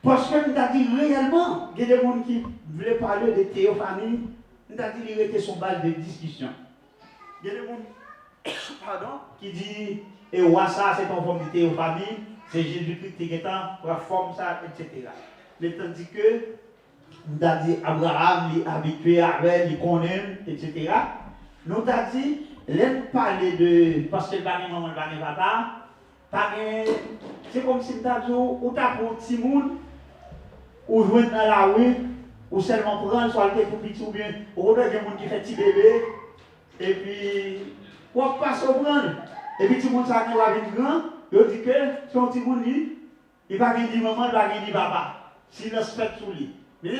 Parce que nous avons dit réellement, il y a des gens qui voulaient parler de théophanie. Nous avons dit qu'il était son base de discussion. Il y a des gens qui disent, et ouais, ça c'est en forme de théophanie, c'est Jésus-Christ qui est en forme ça, etc. Mais tandis que nous avons dit Abraham, il est habitué à elle, il connaît, etc. Nous avons dit, l'aime parler de, parce que le bagage maman, le bagage papa, c'est comme si nous avons dit, ou tu as pour un petit monde, ou jouer dans la rue, ou seulement prendre soit le pour petit ou bien ou des gens qui fait petit bébé et puis on passe au prendre et puis tout le monde ça qui va venir grand il dit que son petit monde il va venir dire maman il va venir dire papa s'il se fait sous lui mais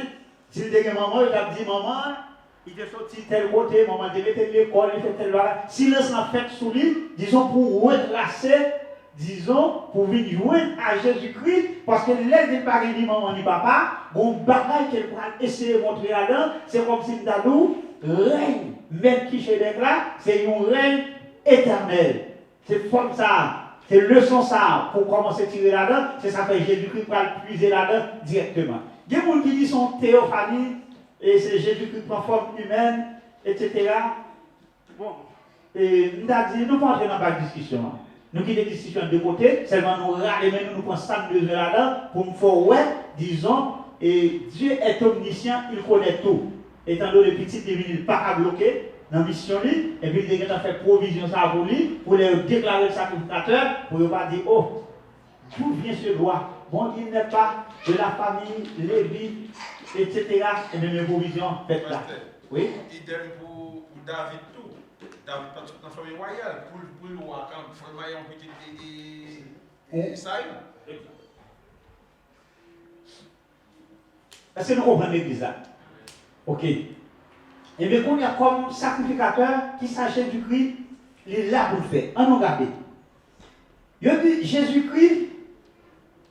s'il dit maman il va dire maman il est sorti tel côté maman il était l'école il fait tel bagage s'il se fait sous lui disons pour retracer disons, pour venir joindre à Jésus-Christ, parce que l'aide n'est pas ni maman ni papa, bon bagaille qu'elle pourra essayer de montrer là-dedans, c'est comme si nous règne, même qui chez les là, c'est un règne éternel. C'est comme ça, c'est leçon ça, pour commencer à tirer là-dedans, c'est ça que Jésus-Christ va le puiser là-dedans directement. Il y a des gens qui disent son théophanie, et c'est Jésus-Christ en forme humaine, etc. Bon, et nous avons dit, nous ne pouvons pas entrer dans la discussion. Nous qui des discussions de côté, seulement nous râler, mais nous prenons 5-2 heures là-dedans pour nous faire ouais, disons, et Dieu est omniscient, il connaît tout. Étant donné que petit il n'est pas à bloquer dans la mission, et puis il a fait provision ça pour lui, pour les déclarer le sacrificateur, pour ne pas dire, oh, d'où vient ce droit? Bon, il n'est pas de la famille, Lévi, etc. Et même les provisions faites là. Oui? Idem pour David tout. David pas dans la famille royale. Pour le roi, quand il faut un petit Saïd. Est-ce que nous comprenons l'église là? Ok. Et bien, qu'on y a comme sacrificateur qui s'achète du Christ, il est là pour le faire. On nous regarde. Il dit Jésus-Christ,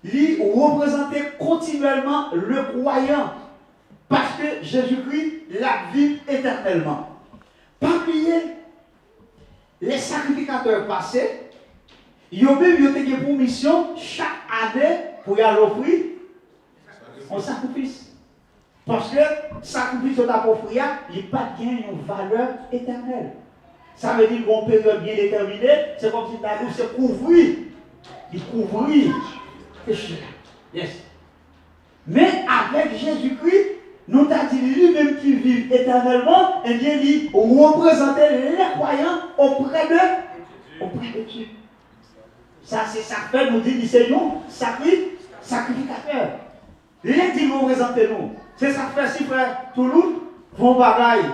lui représentait continuellement le croyant Parce que Jésus-Christ la vit éternellement. Pas oublier, les sacrificateurs passés, ils ont eu pour mission chaque année pour y aller offrir un sacrifice. Parce que le sacrifice qu'on a offert, il n'a pas une valeur éternelle. Ça veut dire qu'une période bien déterminée, c'est comme si nous c'est couvrir. Il couvrit péché. Yes. Mais avec Jésus-Christ, nous avons dit lui-même qui vit éternellement, et bien il représentait les croyants auprès de Dieu. Ça, c'est ça fait, nous dit, c'est nous, sacrificateurs. Les dit nous représenter nous. C'est ça fait si frère Toulouse, vont bagaille.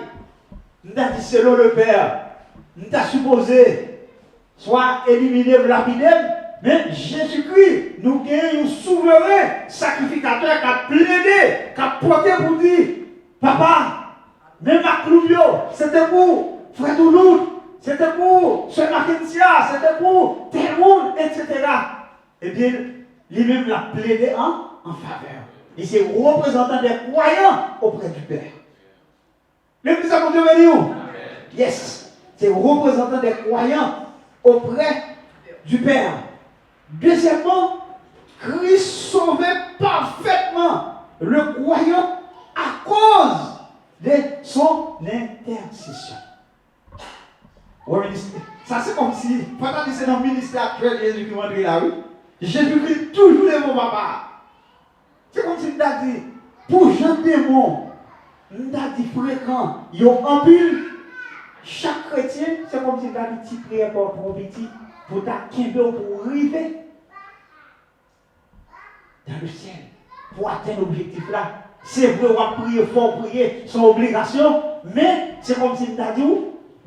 Nous avons dit selon le Père. Nous avons supposé soit éliminé, lapidé, mais Jésus-Christ, nous gagnons un souverain sacrificateur qui a plaidé, qui a porté pour dire, papa, même à Clouvio, c'était pour frère Toulouse, c'était pour Sœur Mackentia, c'était pour tel monde, etc. Eh bien, lui-même l'a plaidé en faveur. Il s'est représentant des croyants auprès du Père. L'église a continué à dire, yes, c'est représentant des croyants auprès du Père. Deuxièmement, Christ sauvait parfaitement le croyant à cause de son intercession. Ça c'est comme si, pendant que c'est dans le ministère actuel de Jésus-Christ là, oui, Jésus-Christ toujours devant papa. C'est comme si il a dit, pour Jean démon, il a dit fréquent, il y a un pile. Chaque chrétien, c'est comme si il a dit petit prière pour petit, pour ta pour arriver dans le ciel, pour atteindre l'objectif là. C'est vrai, on va prier fort, prier, c'est obligation, mais c'est comme si il a dit,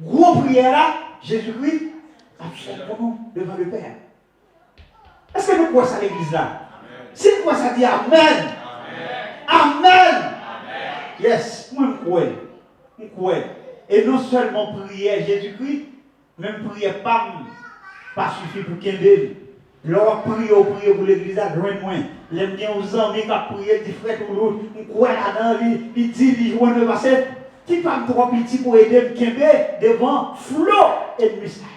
gros prière là, Jésus-Christ a fait pour nous devant le Père. Est-ce que nous croyons ça à l'église là? Si nous croyons ça, dit Amen. Amen. Amen. Yes, moi je crois. Et non seulement prier Jésus-Christ, même prier pas suffit pour qu'il ait. L'on prie pour l'église à grand moins. J'aime bien aux amis qui ont prié, dit frère ou l'autre, on croit là-dedans, il dit, il joue le passé. Qui pas trop petit pour aider me devant flot et mystère.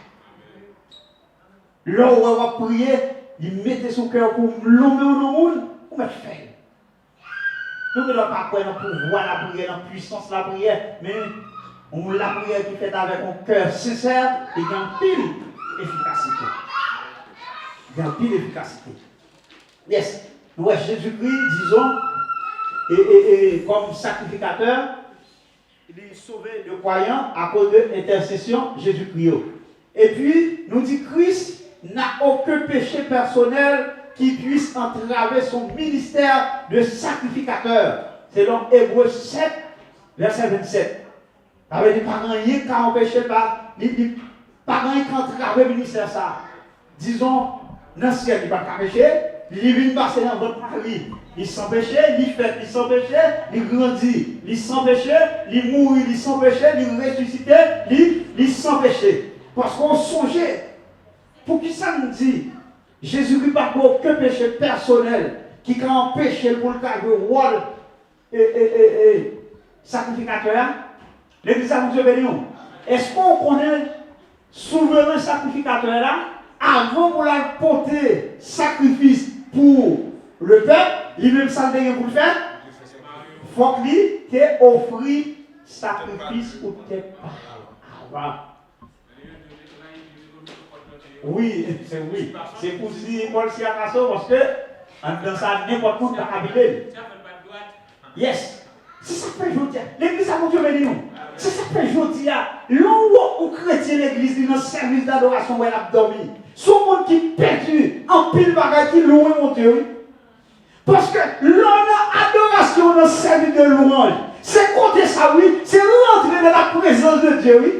Là où on va prier, il mettait son cœur pour l'homme au monde, pour me faire. Nous ne devons pas croire dans le pouvoir la prière, dans la puissance de la prière, mais on la prière qui fait avec un cœur sincère et qui a une pile efficacité. Il y a une pile efficacité. Yes. Ouais, Jésus-Christ, disons, et comme sacrificateur, il est sauvé de croyants à cause de l'intercession Jésus-Christ. Et puis, nous dit Christ n'a aucun péché personnel qui puisse entraver son ministère de sacrificateur. C'est dans Hébreux 7, verset 27. Ça veut dire pas rien qui a empêché, pas rien qui a entravé le ministère ça. Disons, dans le ciel, il n'y a pas de péché, il vient passer dans votre mari. Il sans péché, il fait, il sans péché, il grandit, il sans péché, il mourit, il sans péché, il ressuscite, il sans péché. Parce qu'on songeait, pour qui ça nous dit, Jésus-Christ n'a pas aucun péché personnel qui a empêché pour le cas de rôle sacrificateur. L'église a nous béni. Est-ce qu'on connaît souverain sacrificateur là, avant pour la porter sacrifice pour le peuple? Lui-même, ça ne pour le faire. Il faut qu'il t'ait offert sacrifice pour tes parents. Oui, c'est pour dire Paul si à parce que dans ça, n'importe quoi n'a pas habité. Yes. C'est ça que fait aujourd'hui. L'église a monté béni nous. C'est ça que fait aujourd'hui. L'on où chrétien l'église dans le service d'adoration où elle a dormi. Son monde qui perdu en pile bagaille qui loue mon Dieu. Parce que l'on a adoration dans le service de louange. C'est compter ça, oui. C'est rentrer dans la présence de Dieu, oui.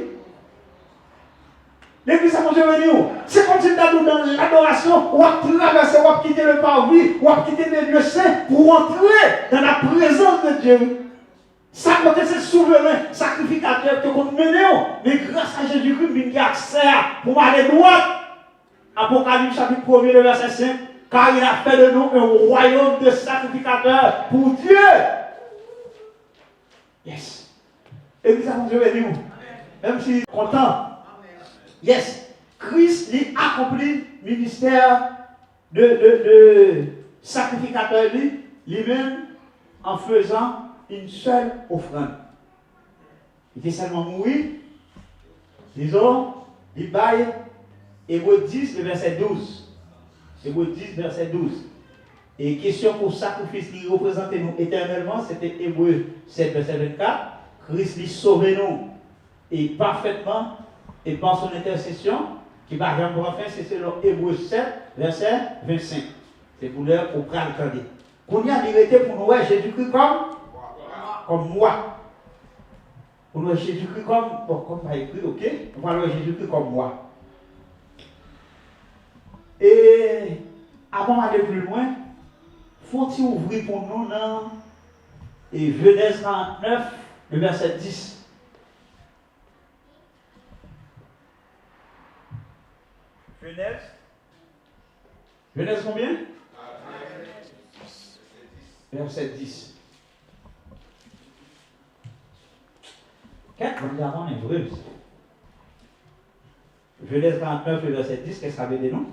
L'église a mangé venu. C'est comme si nous sommes dans l'adoration, on va traverser, on va quitter le parvis, on va quitter le lieu saint pour entrer dans la présence de Dieu. Ça, c'est souverain, sacrificateur que nous menons. Mais grâce à Jésus-Christ, nous avons accès pour aller droit. Apocalypse chapitre 1er, le verset 5. Car il a fait de nous un royaume de sacrificateurs pour Dieu. Yes. Et puis ça fonctionne avec nous. Même si content. Yes. Christ a accompli le ministère de sacrificateur lui-même en faisant une seule offrande. Il était seulement mourir. Disons, il baille Hébreux 10, le verset 12. Hébreux 10, verset 12. Et question pour sacrifice qui représente nous éternellement, c'était Hébreux 7, verset 24. Christ lui sauve nous et parfaitement et par son intercession, qui va jamais pour fin, c'est selon Hébreux 7, verset 25. C'est pour l'heure pour prendre le temps. Qu'on y a vérité pour nous, Jésus-Christ comme moi. Pour nous, Jésus-Christ comme pas écrit, ok? On va voir Jésus-Christ comme moi. Et avant d'aller plus loin, faut-il ouvrir pour nous dans Genèse 49, le verset 10. Genèse combien? Verset 10. Qu'est-ce qu'on dit avant Hébreux? Genèse 49, le verset 10, qu'est-ce que ça veut dire, non?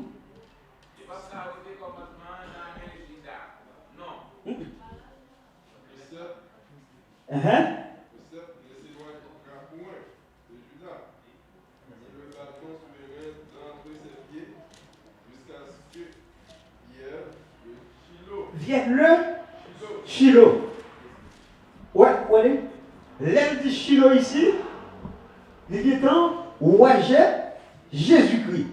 Vienne le Shiloh. Ouais. L'aile du Shiloh ici, il dit tant, ouais, Jésus-Christ.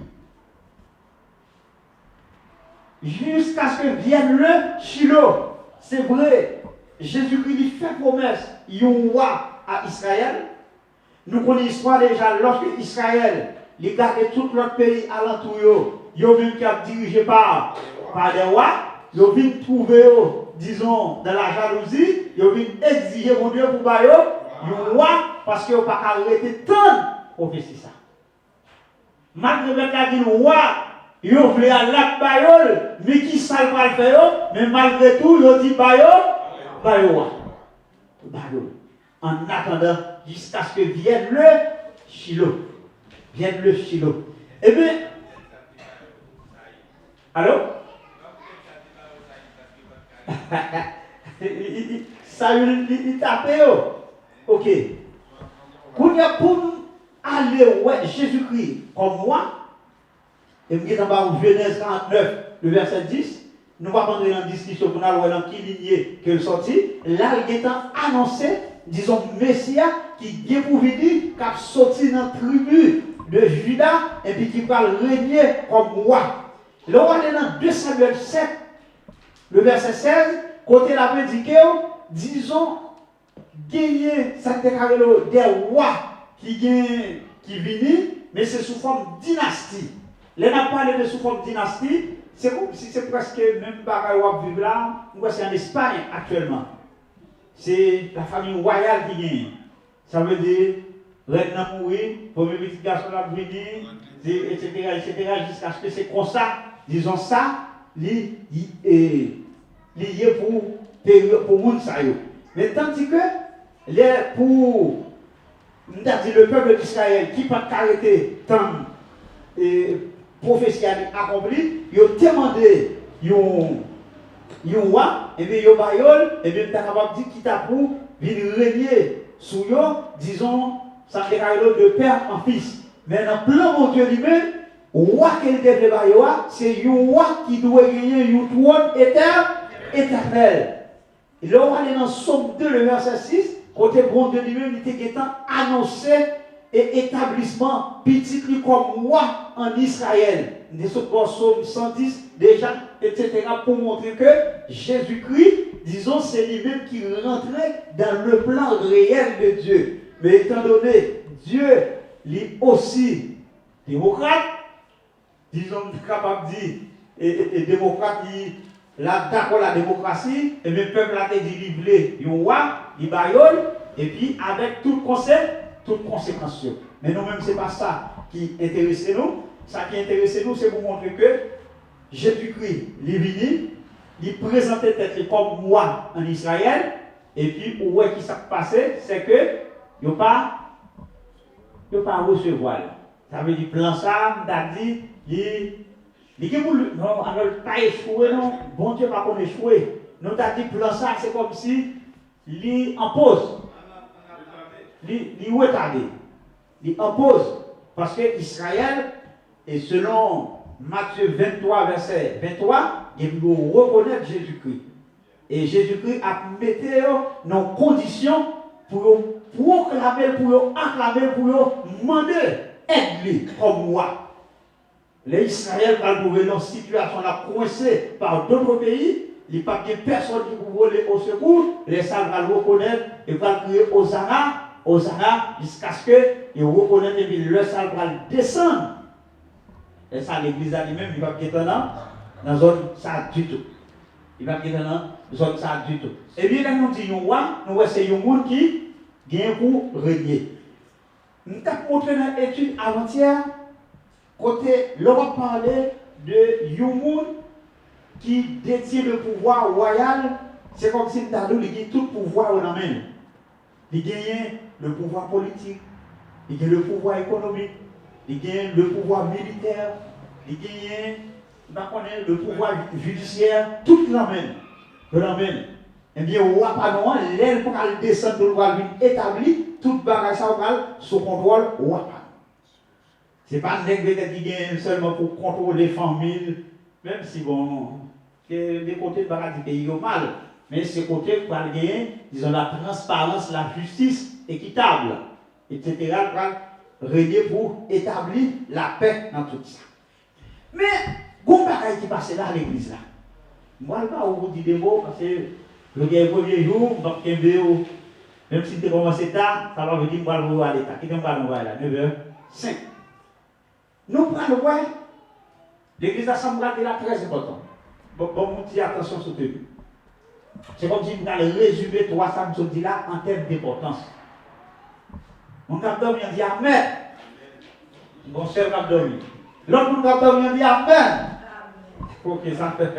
Jusqu'à ce que vienne le Shiloh. C'est vrai, Jésus-Christ lui fait promesse, il y a un roi à Israël. Nous connaissons l'histoire déjà, lorsque Israël, il gardait tout notre pays alentour, il y a même qui a dirigé par des rois. Ils viennent trouver, disons, dans la jalousie, ils viennent exiger mon Dieu pour bailler un roi parce qu'ils n'ont pas arrêté tant de prophéties. Malgré le fait qu'il y a un roi, ils voulaient aller à Bayol, mais qui ça va le faire, mais malgré tout, ils ont dit Bayol. En attendant, jusqu'à ce que vienne le Shiloh. Eh bien, allô? Ça, il tape. Ok. Pour aller Jésus-Christ comme moi, et vous dans Genèse 49, le verset 10, nous allons prendre une discussion pour nous voir dans qui lignée qu'elle sortit. Là, il est annoncé, disons, Messia qui est pour venir, qui a sorti dans la tribu de Juda et puis qui va régner comme roi. Là, on est dans 2 Samuel 7. Le verset 16, côté la prédiqué, disons, gagner, ça des rois qui viennent, mais c'est sous forme dynastie. Là, on a parlé de sous forme dynastie, c'est comme si c'est presque même bagaille où vivre là, c'est en Espagne actuellement. C'est la famille royale qui gagne. Ça veut dire, reine n'a mouru, premier petit garçon l'a venu, etc., jusqu'à ce que c'est comme ça, disons ça. Lié pour moun sa yo. Mais tandis que pour le peuple d'Israël qui pas arrêté tant prophétie accomplie, ils ont demandé un roi, et bien ils bayol, et bien tu es capable de dire qui t'a pour venir régner sous eux, disons, ça déclare de père en fils. Mais dans le plan mon Dieu lui-même, roi qu'il devait bailler, c'est un roi qui doit gagner un trône éternel. Et là, on va aller dans Somme 2, le verset 6, côté bon Dieu lui-même, il était annoncé et établissement petit comme roi en Israël. Nous sommes Somme 110 déjà, etc., pour montrer que Jésus-Christ, disons, c'est lui-même qui rentrait dans le plan réel de Dieu. Mais étant donné, Dieu, lui aussi démocrate, disons, capable de dire, et démocrate, là, d'accord, la démocratie, et le peuple a été délivré, il roi, il baillole, et puis avec tout concept, toute conséquence. Mais nous-mêmes, ce n'est pas ça qui intéresse nous. Ça qui intéresse nous, c'est pour montrer que Jésus-Christ, il est venu, il présentait tête comme moi en Israël, Et puis, où est-ce qui s'est passé? C'est que, ils n'ont pas recevoir. Ça veut dire, plan ça, on dit, non, alors pas échoué, non, bon Dieu, pas qu'on échoué. Nous avons dit, plan ça, c'est comme si, il en pause. Il retardé. Il en pause. Parce que Israël, et selon Matthieu 23, verset 23, il doit reconnaître Jésus-Christ. Et Jésus-Christ a mis dans conditions pour proclamer, pour acclamer, pour demander aide-lui comme moi. Les Israéliens vont trouver dans une situation là coincée par d'autres pays. Il n'y a pas de personne qui peut voler au secours. Les salles vont reconnaître et vont crier Hosanna, jusqu'à ce qu'ils reconnaissent et puis le salle va descendre. Et ça, l'église elle-même, il va pas être dans la zone ça du tout. Il va pas être dans la zone ça du tout. Et bien, là, nous disons, nous c'est un monde qui vient pour régner. Nous avons montré dans l'étude avant-hier, côté, l'on parlait de un monde qui détient le pouvoir royal. C'est comme si nous avons tout le pouvoir au domaine. Il gagne le pouvoir politique, il gagne le pouvoir économique, il gagne le pouvoir militaire, il gagne le pouvoir judiciaire, tout l'emmène. Eh bien, au roi Panon, l'aile pour qu'elle descende de loi établi, toute bagage ça sous contrôle au roi Panon. Ce n'est pas un nègre qui gagne seulement pour contrôler les familles, même si bon, des côtés de bagage du pays au mal. Mais ce côté pour gagner, disons, la transparence, la justice équitable, etc., pour régner pour établir la paix dans tout ça. Mais, il y a un bagage qui passe là à l'église. Là. Moi, je ne vais pas vous dire des mots parce que le premier jour, même si tu commences tard, ça va vous dire que je vais vous voir à l'état. Qui est-ce que je vais là 9h05. Nous prenons voir, l'église d'assemblée est là très important. Bon, vous dites attention sur ce. C'est comme si vous allez résumer trois samedis là en termes d'importance. Mon capteur vient dire Amen. Mon cher capteur. L'autre capteur vient dire Amen. Ok, ça fait.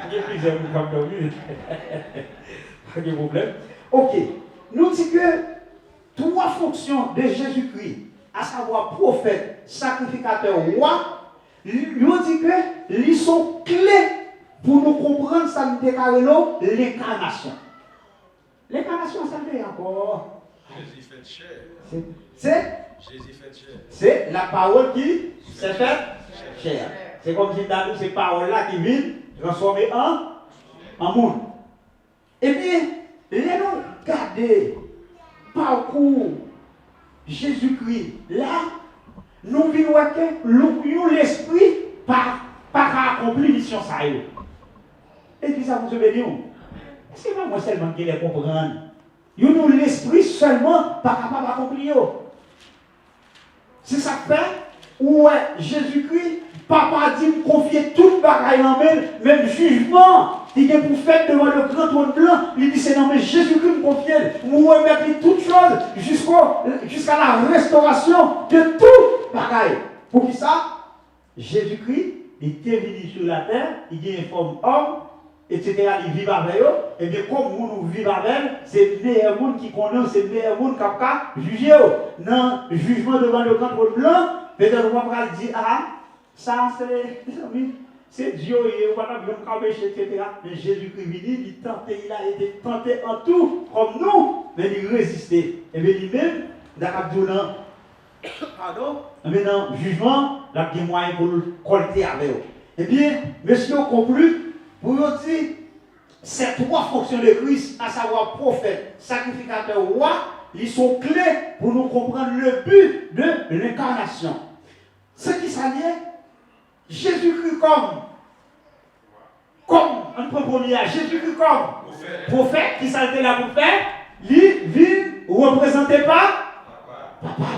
Il y a plusieurs capteurs. Pas de problème. Ok. Nous disons que trois fonctions de Jésus-Christ, à savoir prophète, sacrificateur, roi, nous disons que ils sont clés pour nous comprendre ça nous déclare l'incarnation. L'incarnation, ça veut dire encore. Jésus fait chair. Jésus fait chair. C'est la parole qui s'est faite chair. C'est comme si dans ces paroles-là qui viennent transformer en monde. Eh bien, les nous garder parcours Jésus-Christ là, nous vivons que l'esprit par accomplir mission ça. Et puis ça vous bénit. C'est pas moi seulement qui les comprendre. Nous l'esprit seulement pas capable d'accomplir. C'est ça que fait où Jésus-Christ, papa dit me confier toute bagaille en même jugement. Il est pour faire devant le grand trône blanc. Il dit c'est non mais Jésus-Christ me confie. Vous remettez toutes choses jusqu'à la restauration de tout bagaille. Pour qui ça? Jésus-Christ, il était venu sur la terre, il est une forme homme, etc. Il vit avec eux. Et bien comme nous vivons avec eux, c'est le meilleur monde qui connaît, c'est le meilleur monde qui a jugé. Dans le jugement devant le grand trône blanc, peut-être on va dire, ah, ça c'est Dieu, et on va pas bien etc. Mais Jésus-Christ il a été tenté en tout, comme nous, mais il résistait. Et bien lui-même, pardon, mais dans le jugement, il a des moyens pour le collecter avec eux. Eh bien, monsieur conclut, pour nous dire, ces trois fonctions de Christ, à savoir prophète, sacrificateur, roi, ils sont clés pour nous comprendre le but de l'incarnation. Ce qui s'allie, Jésus-Christ comme un premier, Jésus-Christ comme prophète, qui s'allie là pour faire, il vient représenter par papa.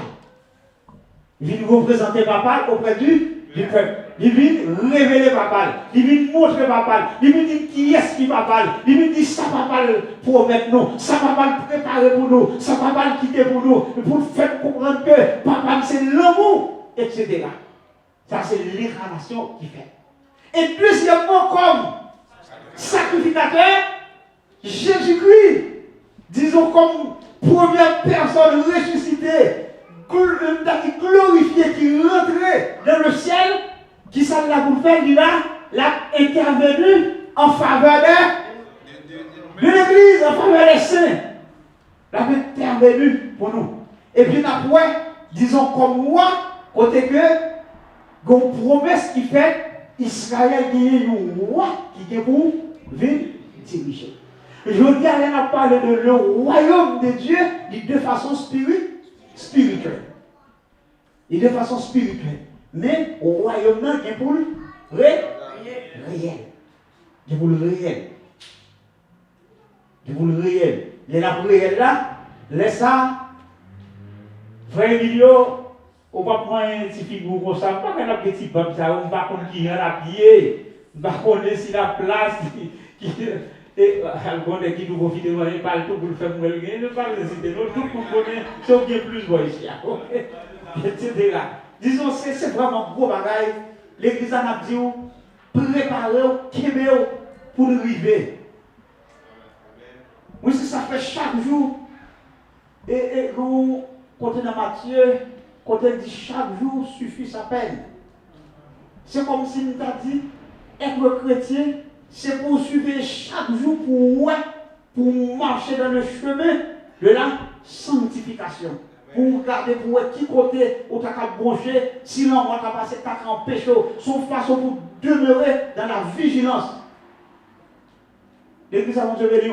Il vient représenter papa auprès du peuple. Il vient révéler papa. Il vient montrer papa. Il vient dire qui est-ce qui papa. Il vient dire ça papa promettre nous. Ça papa préparer pour nous. Ça papa quitter pour nous. Pour faire comprendre que papa c'est l'amour, etc. Ça c'est l'incarnation qui fait. Et deuxièmement, comme sacrificateur, Jésus-Christ, disons comme première personne ressuscitée, glorifiée, qui rentrait dans le ciel, qui s'en l'a pour faire, il a intervenu en faveur de l'église, en faveur des saints. Il a intervenu pour nous. Et puis après, disons comme moi, côté que, une promesse qui fait, Israël gagne un roi qui est pour venir diriger. Je dis à rien à parler de le royaume de Dieu de façon spirituelle. Et de façon spirituelle. Mais au royaume, il y a pour le réel. Il y a pour le réel. Il y a pour le réel. Il y a pour le réel là, laisse ça, frère Emilio, on va prendre un petit figure comme ça, pas qu'un petit peuple, ça, on va connaître qui est à pied, on va connaître si la place, et on qui nous profite de parler tout pour le faire mourir, ne pas le citer, tout pour connaître, sauf bien plus bon ici, etc. Disons, c'est vraiment gros bagaille. L'église a dit, préparez-vous, pour arriver. Oui, c'est ça fait chaque jour. Et nous, côté de Matthieu, côté dit chaque jour suffit sa peine. C'est comme si nous t'a dit, être chrétien, c'est pour suivre chaque jour pour marcher dans le chemin de la sanctification. Pour regarder pour qui côté où tu as branché, si l'on va passer en péché, son façon pour demeurer dans la vigilance. L'église a Dieu béni.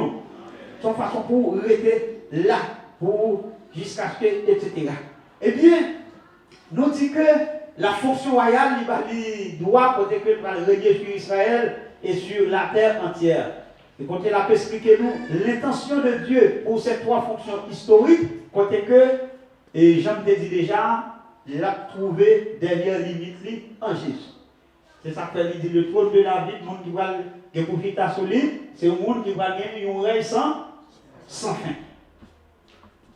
Son façon pour rester là, pour jusqu'à ce que, etc. Eh bien, nous dit que la fonction royale, il doit côté que régner sur Israël et sur la terre entière. Et côté là, peut expliquer nous l'intention de Dieu pour ces trois fonctions historiques, côté que, et Jean te dit déjà, il a trouvé derrière limite en Jésus. C'est ça que il dit le trône de David, le monde qui va profiter sur lui, c'est un monde qui va gagner un règne sans fin.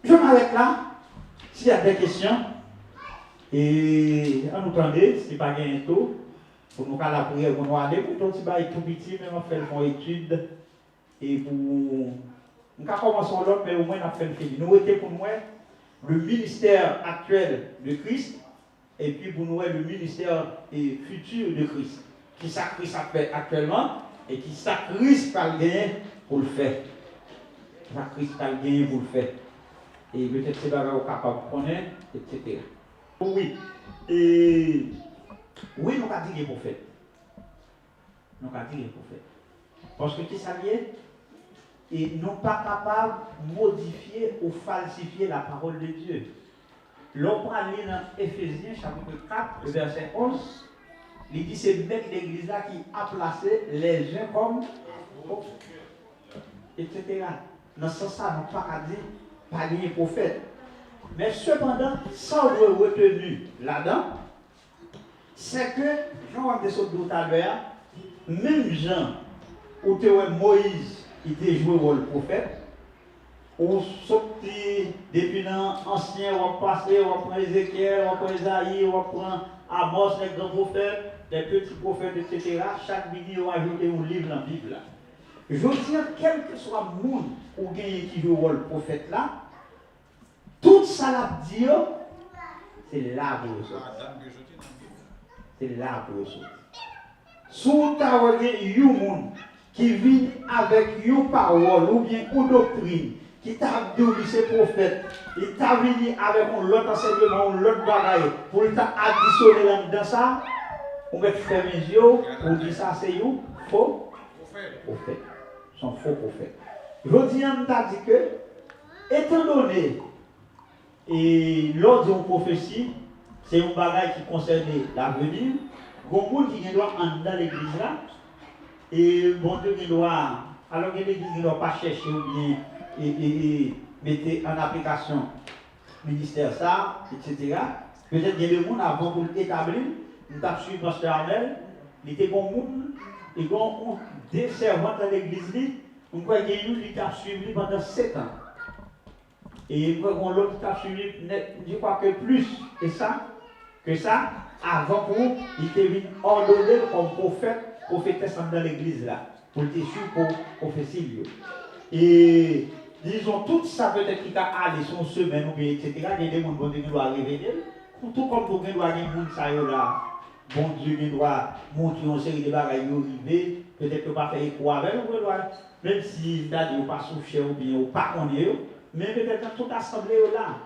Je m'arrête là. S'il y a des questions, et à nous attendre, si pas gagné tout, pour nous faire la prière, pour nous aller, pour tout petit tout petit, même on fait une étude, et pour nous commencer l'autre, mais au moins on a fait une fini. Nous étions pour nous le ministère actuel de Christ, et puis pour nous le ministère futur de Christ, qui ça Christ a fait actuellement, et qui ça Christ va gagner pour le faire. Ça Christ va gagner pour le faire. Et peut-être c'est pas capable de connaître, etc. Oui. Et oui, nous avons dit les prophètes. Nous avons dit les prophètes. Parce que qui s'alliait et non pas capable de modifier ou falsifier la parole de Dieu. L'on prend dans Éphésiens chapitre 4, verset 11. Il dit c'est mec l'église là qui a placé les uns comme etc. Dans ce sens, nous pas qu'à dire pas les prophètes. Mais cependant, ça on doit retenu là-dedans, c'est que, Jean de tout à l'heure, même Jean, où Moïse, il était joué au rôle prophète, on sortit depuis l'ancien, on passé, on prend Ézéchiel, on prend Isaïe, on prend Amos, les grands prophètes, les petits prophètes, etc. Chaque midi, on a ajouté un livre dans la Bible. Je tiens, quel que soit le monde où il qui joue le rôle prophète là, tout ça là dit, c'est là pour ressortir. C'est là pour ressortir. Si tu as un monde qui vit avec une parole ou bien une doctrine, qui t'a dit c'est prophète, il t'a venu avec un autre enseignement, un autre bagaille, pour t'additionner dans ça, on va faire mes yeux, on dit ça c'est un faux prophète. Son faux prophète. Je dis, on t'a dit que, étant donné, et l'ordre d'une prophétie, c'est un bagage qui concerne l'avenir, bon monde qui doit entrer dans l'église là, et bon Dieu qui doit, alors que l'église ne doit pas chercher ou bien mettre en application le ministère ça, etc. Peut-être qu'il y a des gens avant pour l'établir, nous avons suivi le pasteur Armel, il était bon monde, et bon des servants dans l'église, on voit qu'il y a une qui a suivi pendant 7 ans. Et l'autre qui a suivi, je crois que plus que ça, avant pour il était venu ordonner comme prophétesse dans l'église là, pour être sûr pour prophétie. Et disons, tout ça peut-être qui a allé son semaine ou bien, etc. Il y a des gens qui doivent révéler. Tout comme pour qu'il doit des gens là, bon Dieu, il doit montrer une série de bagages arrivés, peut-être que pas faire écho avec, même si c'est-à-dire pas souffrir ou bien ou pas connaître, mais peut-être dans toute assemblée là.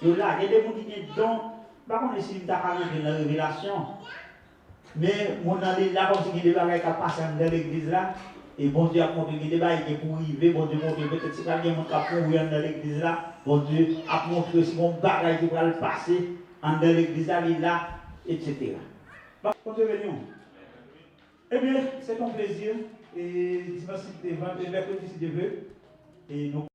Il y a des gens qui ont par contre, si vous avez une révélation, mais mon allé là, comme si il y a des bagages qui passent dans l'église là, et bon Dieu a montré des bagages qui pour arriver, bon Dieu montre peut-être si quelqu'un qui a pour dans l'église là, bon Dieu a montré si mon bagage qui va le passer dans l'église là, etc. Continuons. Eh bien, c'est un plaisir, et dimanche, mercredi si Dieu veut, et nous